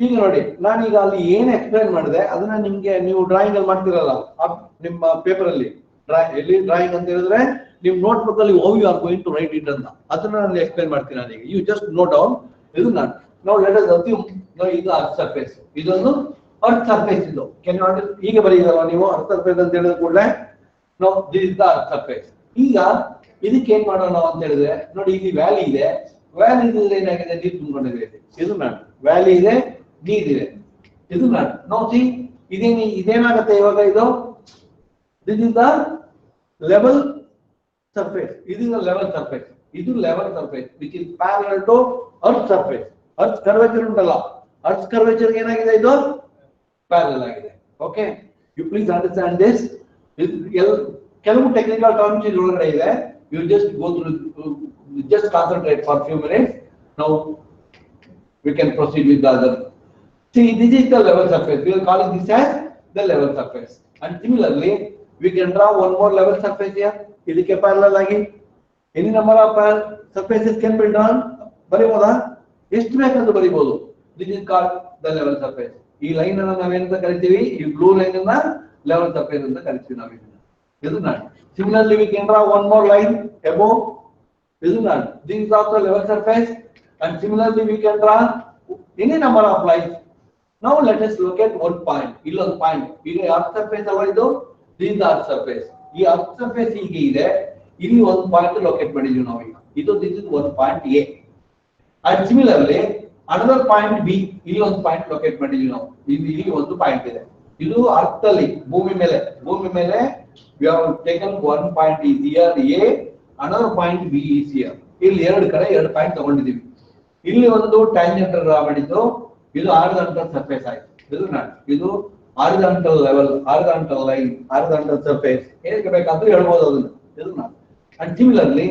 ಈಗ ನೋಡಿ, ನಾನೀಗ ಅಲ್ಲಿ ಏನು ಎಕ್ಸ್ಪ್ಲೈನ್ ಮಾಡಿದೆ ಅದನ್ನ ನಿಮ್ಗೆ ನೀವು ಡ್ರಾಯಿಂಗ್ ಅಲ್ಲಿ ಮಾಡ್ತಿರಲ್ಲ ನಿಮ್ಮ ಪೇಪರ್ ಅಲ್ಲಿ, ಎಲ್ಲಿ ಡ್ರಾಯಿಂಗ್ ಅಂತ ಹೇಳಿದ್ರೆ ನಿಮ್ ನೋಟ್ ಬುಕ್ ಅಲ್ಲಿ how you are going to write it ಅಂತ ಅದನ್ನ ನಾನು ಎಕ್ಸ್ಪ್ಲೈನ್ ಮಾಡ್ತೀನಿ. ನಾನೀಗ you just note down. ಇದು ನಾನು now let us assume ಇದು ಅರ್ತ್ ಸರ್ಫೇಸ್, ಇದೊಂದು ಅರ್ತ್ ಸರ್ಫೇಸ್. ಇದು ಕೆನ್ ಹೀಗೆ ಬರೀದಲ್ಲ ನೀವು, ಅರ್ತ್ ಸರ್ಫೇಸ್ ಅಂತ ಹೇಳಿದ ಕೂಡಲೇ no this is the earth surface. ಈಗ ಇದಕ್ಕೆ ಏನ್ ಮಾಡೋಣ ಅಂತ ಹೇಳಿದ್ರೆ ನೋಡಿ, ಇಲ್ಲಿ ವ್ಯಾಲಿ ಇದೆ, ವ್ಯಾಲಿ ಇದ್ರೆ ಏನಾಗಿದೆ, ನೀರು ತುಂಬಿಕೊಂಡಿದೆ. ಇದು ನಾನು ವ್ಯಾಲಿ ಇದೆ, ನೀರಿದೆ. ಇದು ನಾನು ನೋಡಿ ಇದೇನಾಗುತ್ತೆ ಇವಾಗ, ಇದು this is the level surface. ಇದು ಲೆವೆಲ್ ಸರ್ಫೇಸ್, ಇದು level surface which is parallel to earth surface. Earth curvature ಉಂಟಲ್ಲ, ಅರ್ತ್ ಕರ್ವೇಚರ್ ಏನಾಗಿದೆ, ಇದು ಪ್ಯಾರಲಲ್ ಆಗಿದೆ. Okay, you please understand this. ಕೆಲವು ಟೆಕ್ನಿಕಲ್ ಟರ್ಮ್ಸ್ ಇದರೊಳಗಡೆ ಇದೆ. You just go through, just concentrate for few minutes. Now we can proceed with the other. See, this is the level surface. We are calling this as the level surface. And similarly, we can draw one more level surface here. ಇದಕ್ಕೆ ಪ್ಯಾರಲಲ್ ಆಗಿ any number of surfaces can be drawn. ಬರೀಬಹುದಾ? ಎಷ್ಟು ಬೇಕಾದ್ರೂ ಬರೀಬಹುದು. This is called the level surface. ಈ ಲೈನ್ ಅನ್ನು ನಾವೇನಂತ ಕರಿತೀವಿ, ಈ ಬ್ಲೂ ಲೈನ್ ಅನ್ನ level surface ಅಂತ ಕರಿತೀವಿ ನಾವು. ಇದು ನಾನು. Similarly, we can draw one more line above. Isn't that? This is also level surface, and similarly we can draw any number of lines. Now let us look at one point. Illondu point. This earth surface allidu. This is the earth surface. This earth surface hige ide. Illi one point locate madidívi ನಾವು ಈಗ. This is one point A. And similarly another point B. Illi one point locate madidívi ನಾವು. Illi ಒಂದು point ಇದೆ. ಇದು ಅರ್ಥದಲ್ಲಿ ಭೂಮಿ ಮೇಲೆ we have taken one point is here A. Another point B is here. ಇಲ್ಲಿ ಎರಡು ಕಡೆ ಎರಡು ಪಾಯಿಂಟ್ ತಗೊಂಡಿದ್ದೀವಿ. ಇಲ್ಲಿ ಒಂದು ಟ್ಯಾಂಜೆಂಟ್ ಡ್ರಾ ಮಾಡಿದ್ದು, ಇದು ಹಾರಿಜಾಂಟಲ್ ಸರ್ಫೇಸ್ ಆಯ್ತು. ಇದು horizontal level, horizontal line, horizontal surface ಹೇಗೆ ಬೇಕಾದ್ರೂ ಹೇಳ್ಬೋದು ಅದನ್ನ. ಇದು ನಾನು. ಅಂಡ್ ಸಿಮಿಲರ್ಲಿ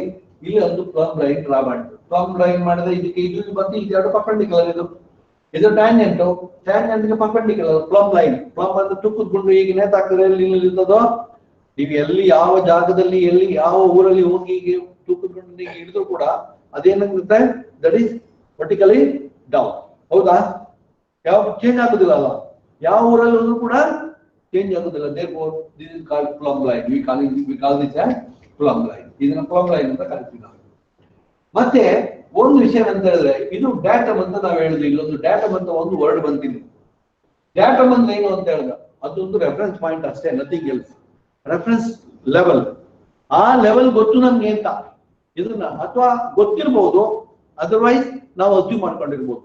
ಇಲ್ಲಿ ಒಂದು ಪ್ಲಮ್ ಲೈನ್ ಡ್ರಾ ಮಾಡಿದ್ದು. ಪ್ಲಮ್ ಲೈನ್ ಮಾಡಿದ್ರೆ ಇದಕ್ಕೆ ಇದು ಬಂದು ಇದೆರಡು ಪರ್ಪೆಂಡಿಕ್ಯುಲರ್. ಇದು ಟ್ಯಾಂಜೆಂಟ್ಗೆ ಪರ್ಪೆಂಡಿಕ್ಯುಲರ್ ಪ್ಲಮ್ ಲೈನ್. ಪ್ಲಮ್ ಅಂದ್ರೆ ತುಕ್ಕುದ್ಕೊಂಡು ಈಗ ನೇತಾಗ್ತದೆ ಎಲ್ಲಿ ನಿಲ್ಲೋದು. ನೀವು ಎಲ್ಲಿ ಯಾವ ಜಾಗದಲ್ಲಿ ಎಲ್ಲಿ ಯಾವ ಊರಲ್ಲಿ ಹೋಗಿ ತೂಕದಿಂದ ಹಿಡಿದ್ರು ಕೂಡ ಅದೇನಾಗುತ್ತೆ, ದಟ್ ಈಸ್ ವರ್ಟಿಕಲಿ ಡೌನ್. ಹೌದಾ? ಯಾವ ಚೇಂಜ್ ಆಗುದಿಲ್ಲ ಅಲ್ಲ, ಯಾವ ಊರಲ್ಲಿ ಹೋದ್ರು ಕೂಡ ಚೇಂಜ್ ಆಗುದಿಲ್ಲ. therefore this is called plumb line. we call this as plumb line. ಇದನ್ನ plumb line ಅಂತ ಕರಿತೀವಿ ನಾವು. ಮತ್ತೆ ಒಂದು ವಿಷಯ ಅಂತ ಹೇಳಿದ್ರೆ, ಇದು ಡಾಟಮ್ ಅಂತ ನಾವು ಹೇಳಿದ್ವಿ. ಇಲ್ಲೊಂದು ಡಾಟಮ್ ಅಂತ ಒಂದು ವರ್ಡ್ ಬಂತಿದೆ. ಡಾಟಮ್ ಅಂದ್ರೆ ಏನು ಅಂತ ಹೇಳಿದ್ರೆ ಅದೊಂದು ರೆಫರೆನ್ಸ್ ಪಾಯಿಂಟ್ ಅಷ್ಟೇ, ನಥಿಂಗ್ ಎಲ್ಸ್. ರೆಫರೆನ್ಸ್ ಲೆವೆಲ್, ಆ ಲೆವೆಲ್ ಗೊತ್ತು ನಮ್ಗೆ ಅಂತ ಇದನ್ನ, ಅಥವಾ ಗೊತ್ತಿರಬಹುದು, ಅದರ್ವೈಸ್ ನಾವು ಅಸ್ಯೂಮ್ ಮಾಡ್ಕೊಂಡಿರ್ಬೋದು.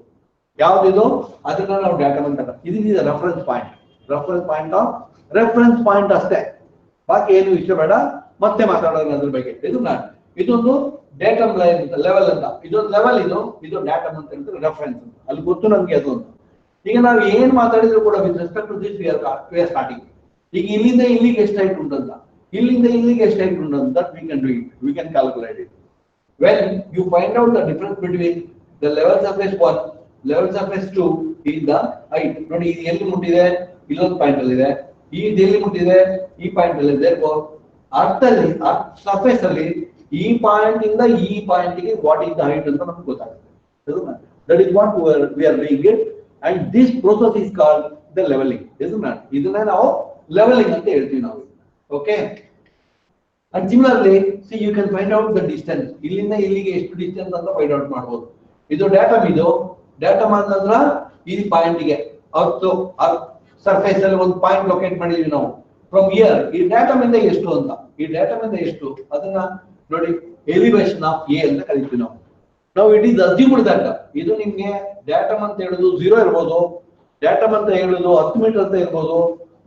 ಯಾವ್ದಿದು ಅದನ್ನ ನಾವು ಡಾಟಮ್ ಅಂತ. ಇದು ರೆಫರೆನ್ಸ್ ಪಾಯಿಂಟ್ ಅಷ್ಟೇ, ಬಾಕಿ ಏನು ವಿಷಯ ಬೇಡ. ಮತ್ತೆ ಮಾತಾಡೋಣ ಅದ್ರ ಬಗ್ಗೆ. ಇದೊಂದು ಡಾಟಮ್ ಲೈನ್ ಅಂತ, ಲೆವೆಲ್ ಅಂತ. ಇದೊಂದು ಲೆವೆಲ್, ಇದು ಡಾಟಮ್ ಅಂತ ಹೇಳ್ತಾರೆ, ರೆಫರೆನ್ಸ್ ಅಂತ. ಅಲ್ಲಿ ಗೊತ್ತು ನಮ್ಗೆ ಅದು ಅಂತ. ಈಗ ನಾವು ಏನ್ ಮಾತಾಡಿದ್ರು ಕೂಡ with respect to this we are starting. ಈಗ ಇಲ್ಲಿಂದ ಇಲ್ಲಿಗೆ ಎಷ್ಟು ಹೈಟ್ ಉಂಟಂತ, ಇಲ್ಲಿಂದ ಇಲ್ಲಿಗೆ ಎಷ್ಟು ಹೈಟ್ ಉಂಟಂತ we can do it, we can calculate it. When you find out the difference between the level surface 1, level surface 2 is the height. ನೋಡಿ ಇದು ಎಲ್ಲಿ ಮುಟ್ಟಿದೆ, ಇಲ್ಲೊಂದು ಪಾಯಿಂಟ್ ಅಲ್ಲಿ ಇದೆ. ಈ ಎಲ್ಲಿ ಮುಟ್ಟಿದೆ, ಈ ಪಾಯಿಂಟ್ ಅಲ್ಲಿ ಇದೆ. therefore ಅರ್ಥದಲ್ಲಿ ಸರ್ಫೇಸ್ ಅಲ್ಲಿ ಈ ಪಾಯಿಂಟ್ ಇಂದ ಈ ಪಾಯಿಂಟ್ ಗೆ ವಾಟ್ ಇಸ್ ದ ಹೈಟ್ ಅಂತ ನಮಗೆ ಗೊತ್ತಾಗುತ್ತೆ. that is what we are doing it, and this process is called the leveling. ಇದನ್ನ ನಾವು ಲೆವೆಲಿಂಗ್ ಅಂತ ಹೇಳ್ತೀವಿ ನಾವು. Okay, and similarly see you can find out the distance. ಇಲ್ಲಿಂದ ಇಲ್ಲಿಗೆ ಎಷ್ಟು ಡಿಸ್ಟೆನ್ಸ್ ಅಂತ ಫೈಂಡ್ ಔಟ್ ಮಾಡ್ಬೋದು. ಇದು ಡಾಟಮ್, ಇದು ಡಾಟಮ್ ಅಂತಂದ್ರ ಈ ಪಾಯಿಂಟ್ಗೆ ಅರ್ತ್ ಸರ್ಫೇಸ್ ಅಲ್ಲಿ ಒಂದು ಪಾಯಿಂಟ್ ಲೊಕೇಟ್ ಮಾಡಿದೀವಿ ನಾವು. ಫ್ರಮ್ ಇಯರ್ ಈ ಡಾಟಮ್ ಇಂದ ಎಷ್ಟು ಅಂತ, ಈ ಡಾಟಮ್ ಇಂದ ಎಷ್ಟು ಅದನ್ನ ನೋಡಿ ಎಲಿವೇಶನ್ ಆಫ್ ಎ ಅಂತ ಕರಿತೀವಿ ನಾವು. ನಾವು ಇಟ್ ಈಸ್ ಅಸ್ಯೂಮ್ಡ್ ದಟ್ ಇದು ನಿಮ್ಗೆ ಡಾಟಮ್ ಅಂತ ಹೇಳುದು 0 ಇರ್ಬೋದು, ಡಾಟಮ್ ಅಂತ ಹೇಳುದು 10 ಮೀಟರ್ ಅಂತ ಇರ್ಬೋದು,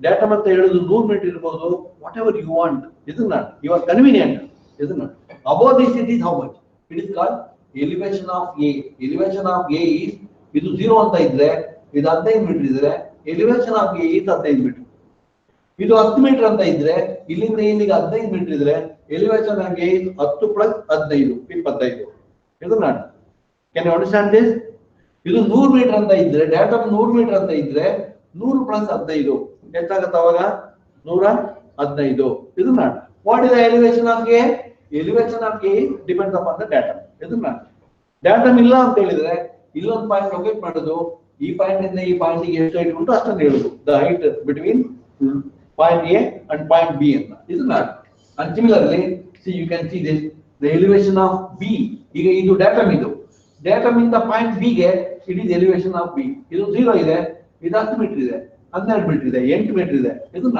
ಡಾಟಮ್ ಅಂತ ಹೇಳುದು 100 ಮೀಟರ್ ಇರ್ಬೋದು, ವಾಟ್ ಎವರ್ ಯು ವಾಂಟ್. ಇದನ್ನ ಯುವರ್ ಕನ್ವೀನಿಯಂಟ್. ಇದನ್ನ above this it is how much, it is called elevation of A. Elevation of A is ಇದು 0 ಅಂತ ಇದ್ರೆ ಇದು 15 ಮೀಟರ್ ಇದ್ರೆ elevation of A is 15 metre. ಇದು 10 ಮೀಟರ್ ಅಂತ ಇದ್ರೆ ಇಲ್ಲಿಂದ ಇಲ್ಲಿಗೆ 15 ಮೀಟರ್ ಇದ್ರೆ elevation of A is 10 plus 15 25. ಇದನ್ನ ಕ್ಯಾನ್ ಯು ಅಂಡರ್ಸ್ಟ್ಯಾಂಡ್ ದಿಸ್? ಇದು 100 ಮೀಟರ್ ಅಂತ ಇದ್ರೆ ಡಾಟಮ್ 100 ಮೀಟರ್ ಅಂತ ಇದ್ರೆ 100 ಪ್ಲಸ್ 15 ಎಷ್ಟಾಗತ್ತ ಅವಾಗ 115. ಇದನ್ನ what is the elevation of A? Elevation of A depends upon the datum. ಇದನ್ನ ಡಾಟಮ್ ಇಲ್ಲ ಅಂತ ಹೇಳಿದ್ರೆ ಇಲ್ಲೊಂದು ಪಾಯಿಂಟ್ ಲೊಕೇಟ್ ಮಾಡೋದು, ಈ ಪಾಯಿಂಟ್ ಇಂದ ಈ ಪಾಯಿಂಟ್ ಗೆ ಎಷ್ಟು ಹೈಟ್ ಉಂಟು ಅಷ್ಟನ್ನು ಹೇಳುದು, the height between point A and point B ಅಂತ. ಇದನ್ನ and similarly see you can see this the elevation of B. ಈಗ ಇದು ಡಾಟಮ್, ಇದು ಡಾಟಮ್ ಇಂದ ಪಾಯಿಂಟ್ ಬಿ ಗೆ it is elevation of B. ಇದು 0 ಇದೆ, ಇದು 10 ಮೀಟರ್ ಇದೆ, 12 ಮೀಟರ್ ಇದೆ, 8 ಮೀಟರ್ ಇದೆ. ಇದನ್ನ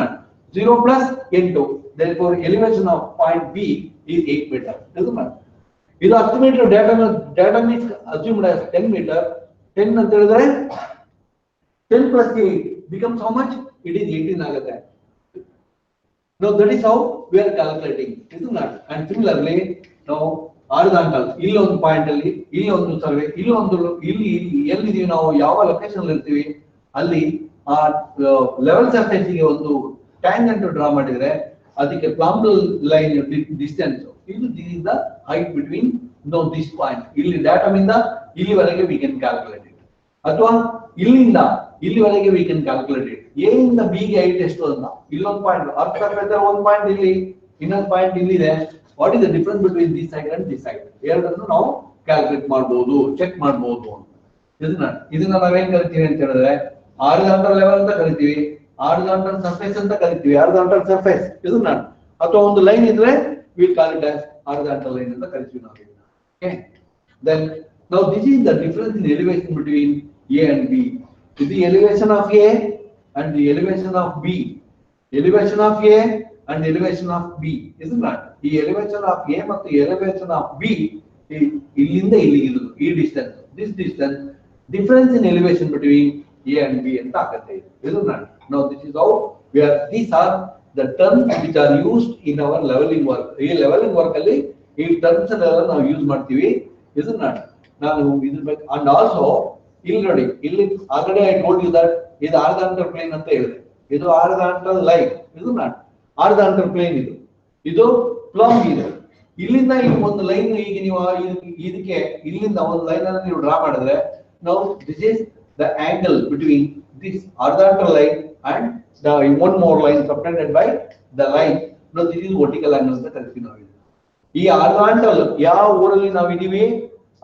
0 plus 8, therefore elevation of point B is 8 meter. ಇದನ್ನ ಇದು 10 metre datum is assumed as 10 meter. 10 ಅಂತ ಹೇಳಿದ್ರೆ 10 plus 8 becomes how much? It is 18 ಆಗುತ್ತೆ. Now that is how we are calculating. ಇದನ್ನ and similarly now horizontal ಇಲ್ಲಿ ಒಂದು ಪಾಯಿಂಟ್ ಅಲ್ಲಿ ಇಲ್ಲಿ ಒಂದು ಸರ್ವೆ ಇಲ್ಲಿ ಒಂದು ಇಲ್ಲಿ ಎಲ್ಲಿದೀವಿ ನಾವು ಯಾವ ಲೊಕೇಶನ್ ಅಲ್ಲಿ ಇರ್ತೀವಿ ಅಲ್ಲಿ ಆ ಲೆವೆಲ್ ಸರ್ಫೇಸ್ ಗೆ ಒಂದು ಟ್ಯಾಂಜೆಂಟ್ ಡ್ರಾ ಮಾಡಿದ್ರೆ ಅದಕ್ಕೆ ಪ್ಲಂಬ್ ಲೈನ್ ಡಿಸ್ಟೆನ್ಸ್ ಇದು is the height between this point. ಇಲ್ಲಿ ಡಾಟಮ್ ಇಂದ ಇಲ್ಲಿವರೆಗೆ we can calculate it. ಅಥವಾ ಇಲ್ಲಿಂದ ಇಲ್ಲಿವರೆಗೆ we can calculate it. A ಇಂದ ಬಿ ಗೆ ಹೈಟ್ ಎಷ್ಟು ಅಂತ ಇಲ್ಲೊಂದು ಪಾಯಿಂಟ್ ಅರ್ಥ ಸರ್ಫೇಸ್ ಒಂದು ಪಾಯಿಂಟ್ ಇಲ್ಲಿ ಇನ್ನೊಂದು ಪಾಯಿಂಟ್ ಇಲ್ಲಿದೆ. What is the difference between this side and this side? ಎರಡನ್ನು ನಾವು ಕ್ಯಾಲ್ಕುಲೇಟ್ ಮಾಡಬಹುದು, ಚೆಕ್ ಮಾಡಬಹುದು. ಇದನ್ನ ನಾವೇನ್ ಕರಿತೀವಿ ಅಂತ ಹೇಳಿದ್ರೆ ಹಾರಿಜಾಂಟಲ್ ಲೆವೆಲ್ ಅಂತ ಕರಿತೀವಿ, ಹಾರಿಜಾಂಟಲ್ ಸರ್ಫೇಸ್ ಅಂತ ಕರಿತೀವಿ, ಹಾರಿಜಾಂಟಲ್ ಸರ್ಫೇಸ್. ಇದನ್ನ ಅಥವಾ ಒಂದು ಲೈನ್ ಇದ್ರೆ will call it as horizontal line ಅಂತ ಕರಿತೀವಿ ನಾವು. Okay, then now this is the difference in elevation between A and B. ಇದು elevation of A and the elevation of B. Elevation of A and elevation of B. ಇದನ್ನ ಈ ಎಲಿವೇಶನ್ ಆಫ್ ಎ ಮತ್ತು ಎಲಿವೇಶನ್ ಆಫ್ ಬಿ ಇಲ್ಲಿಂದ ಇಲ್ಲಿಗೆ ಇರುವುದು ಈ distance, this distance difference in elevation between A and B ಅಂತ ಆಗುತ್ತೆ. ಇದನ್ನ now this is how we are, these are the terms which are used in our leveling work. ಈ leveling work ಅಲ್ಲಿ ಈ terms ಎಲ್ಲ ನಾವು ಯೂಸ್ ಮಾಡ್ತೀವಿ. ಇದನ್ನ ನಾನು ಇದ್ರ ಬಗ್ಗೆ and also ಇಲ್ಲಿ ನೋಡಿ ಇಲ್ಲಿ already I told you that ಇದು horizontal plane ಅಂತ ಹೇಳಿದೆ, ಇದು horizontal line. ಇದನ್ನ horizontal plane ಇದು ಪ್ಲಂಬ್ ಇದೆ. ಇಲ್ಲಿಂದ ಈ ಒಂದು ಲೈನ್ ಈಗ ನೀವು ಇದಕ್ಕೆ ಇಲ್ಲಿಂದ ಒಂದು ಲೈನ್ ಅನ್ನು ನೀವು ಡ್ರಾ ಮಾಡಿದ್ರೆ now this is the angle between this horizontal line and the one more line subtended by the line. Now this is vertical angle ಅಂತ ಕರಿತೀವಿ ನಾವು. ಈ horizontal ಯಾವ ಊರಲ್ಲಿ ನಾವು ಇದೀವಿ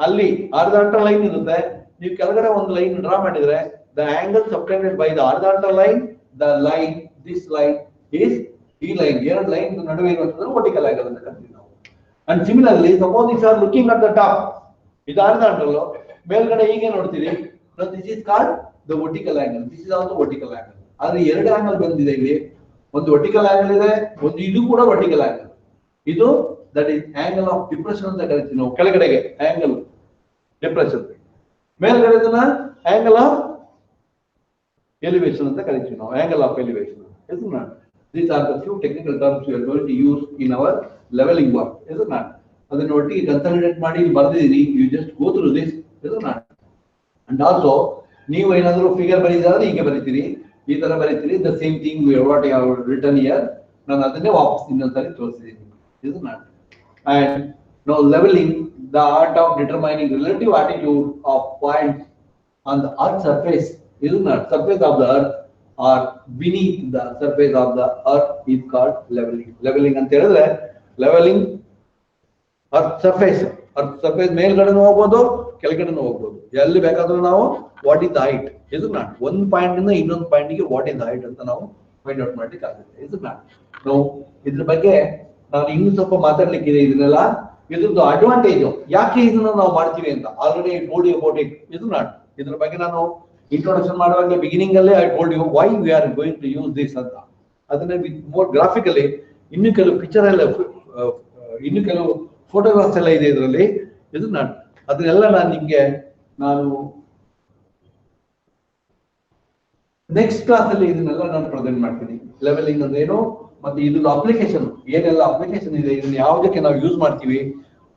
ಅಲ್ಲಿ horizontal line ಇರುತ್ತೆ. ನೀವು ಕೆಳಗಡೆ ಒಂದು ಲೈನ್ ಡ್ರಾ ಮಾಡಿದ್ರೆ the angle subtended by the horizontal line, the line, this line is ಈ ಲೈನ್, ಎರಡು ಲೈನ್ ನಡುವೆ ಇರುವಂತದ್ದು vertical angle ಅಂತ ಕರಿತೀವಿ ನಾವು. And similarly suppose if you are looking at the top, ಇದು horizontal, ಮೇಲ್ಗಡೆ ಹೀಗೆ ನೋಡ್ತೀರಿ, this is called the vertical angle. This is also vertical angle. ಆದ್ರೆ ಎರಡು ಆಂಗಲ್ ಬಂದಿದೆ ಇಲ್ಲಿ, ಒಂದು ವರ್ಟಿಕಲ್ ಆಂಗಲ್ ಇದೆ, ಒಂದು ಇದು ಕೂಡ ವರ್ಟಿಕಲ್ ಆಂಗಲ್. ಇದು that is angle of depression ಅಂತ ಕರಿತೀವಿ ನಾವು. ಕೆಳಗಡೆಗೆ ಆಂಗಲ್ ಡಿಪ್ರೆಷನ್, ಮೇಲ್ಗಡೆದನ್ನ ಆಂಗಲ್ ಆಫ್ ಎಲಿವೇಶನ್ ಅಂತ ಕರಿತೀವಿ ನಾವು, ಆಂಗಲ್ ಆಫ್ ಎಲಿವೇಶನ್. ಇದನ್ನ these are the few technical terms we are going to use in our leveling work. ಇದನ್ನ ಅದನ್ನ ಒಟ್ಟಿಗೆ ಕನ್ಸಾಲಿಡೇಟ್ ಮಾಡಿ ಬರ್ದಿದ್ದೀನಿ. You just go through this. ಇದನ್ನ and also ನೀವು ಏನಾದರೂ ಫಿಗರ್ ಬರೀದಾದ್ರೆ ಹೀಗೆ ಬರೀತೀರಿ, ಈ ತರ ಬರೀತೀರಿ, the same thing what I have written here. ನಾನು ಅದನ್ನೇ ವಾಪಸ್ ಇನ್ನೊಂದ್ಸರಿ ತೋರಿಸಿದ್ದೀನಿ. ಇದನ್ನ and now leveling, the art of determining relative attitude of points on the earth surface. ಇದನ್ನ surface of the earth or beneath the surface of the earth is called leveling. Leveling ಅಂತ ಹೇಳಿದ್ರೆ leveling earth surface, earth surface ಮೇಲ್ಗಡೆನೂ ಹೋಗ್ಬೋದು ಕೆಳಗಡೆನೂ ಹೋಗ್ಬೋದು, ಎಲ್ಲಿ ಬೇಕಾದ್ರೂ ನಾವು ವಾಟ್ ಇಸ್ ದ ಹೈಟ್. ಇದನ್ನ ಒಂದು ಪಾಯಿಂಟ್ ಇಂದ ಇನ್ನೊಂದು ಪಾಯಿಂಟ್ ಗೆ ವಾಟ್ ಇಸ್ ದ ಹೈಟ್ ಅಂತ ನಾವು ಫೈಂಡ್ ಔಟ್ ಮಾಡ್ಲಿಕ್ಕೆ ಆಗುತ್ತೆ. ಇದನ್ನ ನಾವು ಇದ್ರ ಬಗ್ಗೆ ನಾನು ಇನ್ನೂ ಸ್ವಲ್ಪ ಮಾತಾಡ್ಲಿಕ್ಕಿದೆ. ಇದನ್ನೆಲ್ಲ ಇದ್ರದ್ದು ಅಡ್ವಾಂಟೇಜ್ ಯಾಕೆ ಇದನ್ನ ನಾವು ಮಾಡ್ತೀವಿ ಅಂತ already I told you about it. ಇದ್ರ ಬಗ್ಗೆ ನಾನು ಇಂಟ್ರೊಡಕ್ಷನ್ ಮಾಡುವಾಗ ಬಿಗಿನಿಂಗ್ ಅಲ್ಲೇ I told you why we are going to use this ಅಂತ. ಅದನ್ನ ವಿತ್ ಮೋರ್ ಗ್ರಾಫಿಕಲಿ ಇನ್ನು ಕೆಲವು ಪಿಕ್ಚರ್ ಎಲ್ಲ ಇನ್ನು ಕೆಲವು ಫೋಟೋಗ್ರಾಫ್ಸ್ ಎಲ್ಲ ಇದೆ ಇದರಲ್ಲಿ. ಅದನ್ನೆಲ್ಲ ನಾನು ನಿಮ್ಗೆ ನೆಕ್ಸ್ಟ್ ಕ್ಲಾಸ್ ಅಲ್ಲಿ ಇದನ್ನೆಲ್ಲ ನಾನು ಪ್ರೆಸೆಂಟ್ ಮಾಡ್ತೀನಿ. ಲೆವೆಲಿಂಗ್ ಅಂದ್ರೆ ಏನು, ಮತ್ತೆ ಇದ್ರ ಅಪ್ಲಿಕೇಶನ್ ಏನೆಲ್ಲ ಅಪ್ಲಿಕೇಶನ್ ಇದೆ, ಇದನ್ನ ಯಾವುದಕ್ಕೆ ನಾವು ಯೂಸ್ ಮಾಡ್ತೀವಿ.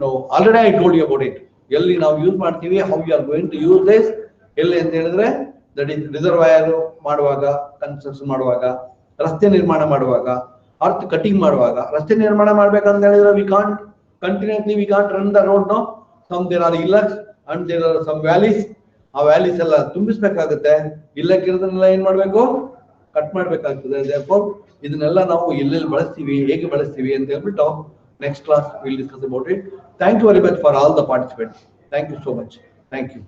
ನಾವು already I told you about it. ಎಲ್ಲಿ ನಾವು ಯೂಸ್ ಮಾಡ್ತೀವಿ, how you are going to use this, ಎಲ್ಲಿ ಅಂತ ಹೇಳಿದ್ರೆ ದಟ್ ಇಸ್ ರಿಸರ್ವಾಯರ್ ಮಾಡುವಾಗ, ಕನ್ಸ್ಟ್ರಕ್ಷನ್ ಮಾಡುವಾಗ, ರಸ್ತೆ ನಿರ್ಮಾಣ ಮಾಡುವಾಗ, ಅರ್ತ್ ಕಟಿಂಗ್ ಮಾಡುವಾಗ. ರಸ್ತೆ ನಿರ್ಮಾಣ ಮಾಡ್ಬೇಕಂತ ಹೇಳಿದ್ರೆ we can't continuously we can't run the road. No, some there are hillocks and there are some valleys. ಆ ವ್ಯಾಲೀಸ್ ಎಲ್ಲ ತುಂಬಿಸ್ಬೇಕಾಗುತ್ತೆ. ಇಲ್ಲಕ್ಕಿರೋದನ್ನೆಲ್ಲ ಏನ್ ಮಾಡ್ಬೇಕು, ಕಟ್ ಮಾಡ್ಬೇಕಾಗ್ತದೆ. ಇದನ್ನೆಲ್ಲ ನಾವು ಎಲ್ಲೆಲ್ಲಿ ಬಳಸ್ತೀವಿ, ಹೇಗೆ ಬಳಸ್ತೀವಿ ಅಂತ ಹೇಳ್ಬಿಟ್ಟು next class will discuss about it. Thank you very much for all the participants. Thank you so much. Thank you.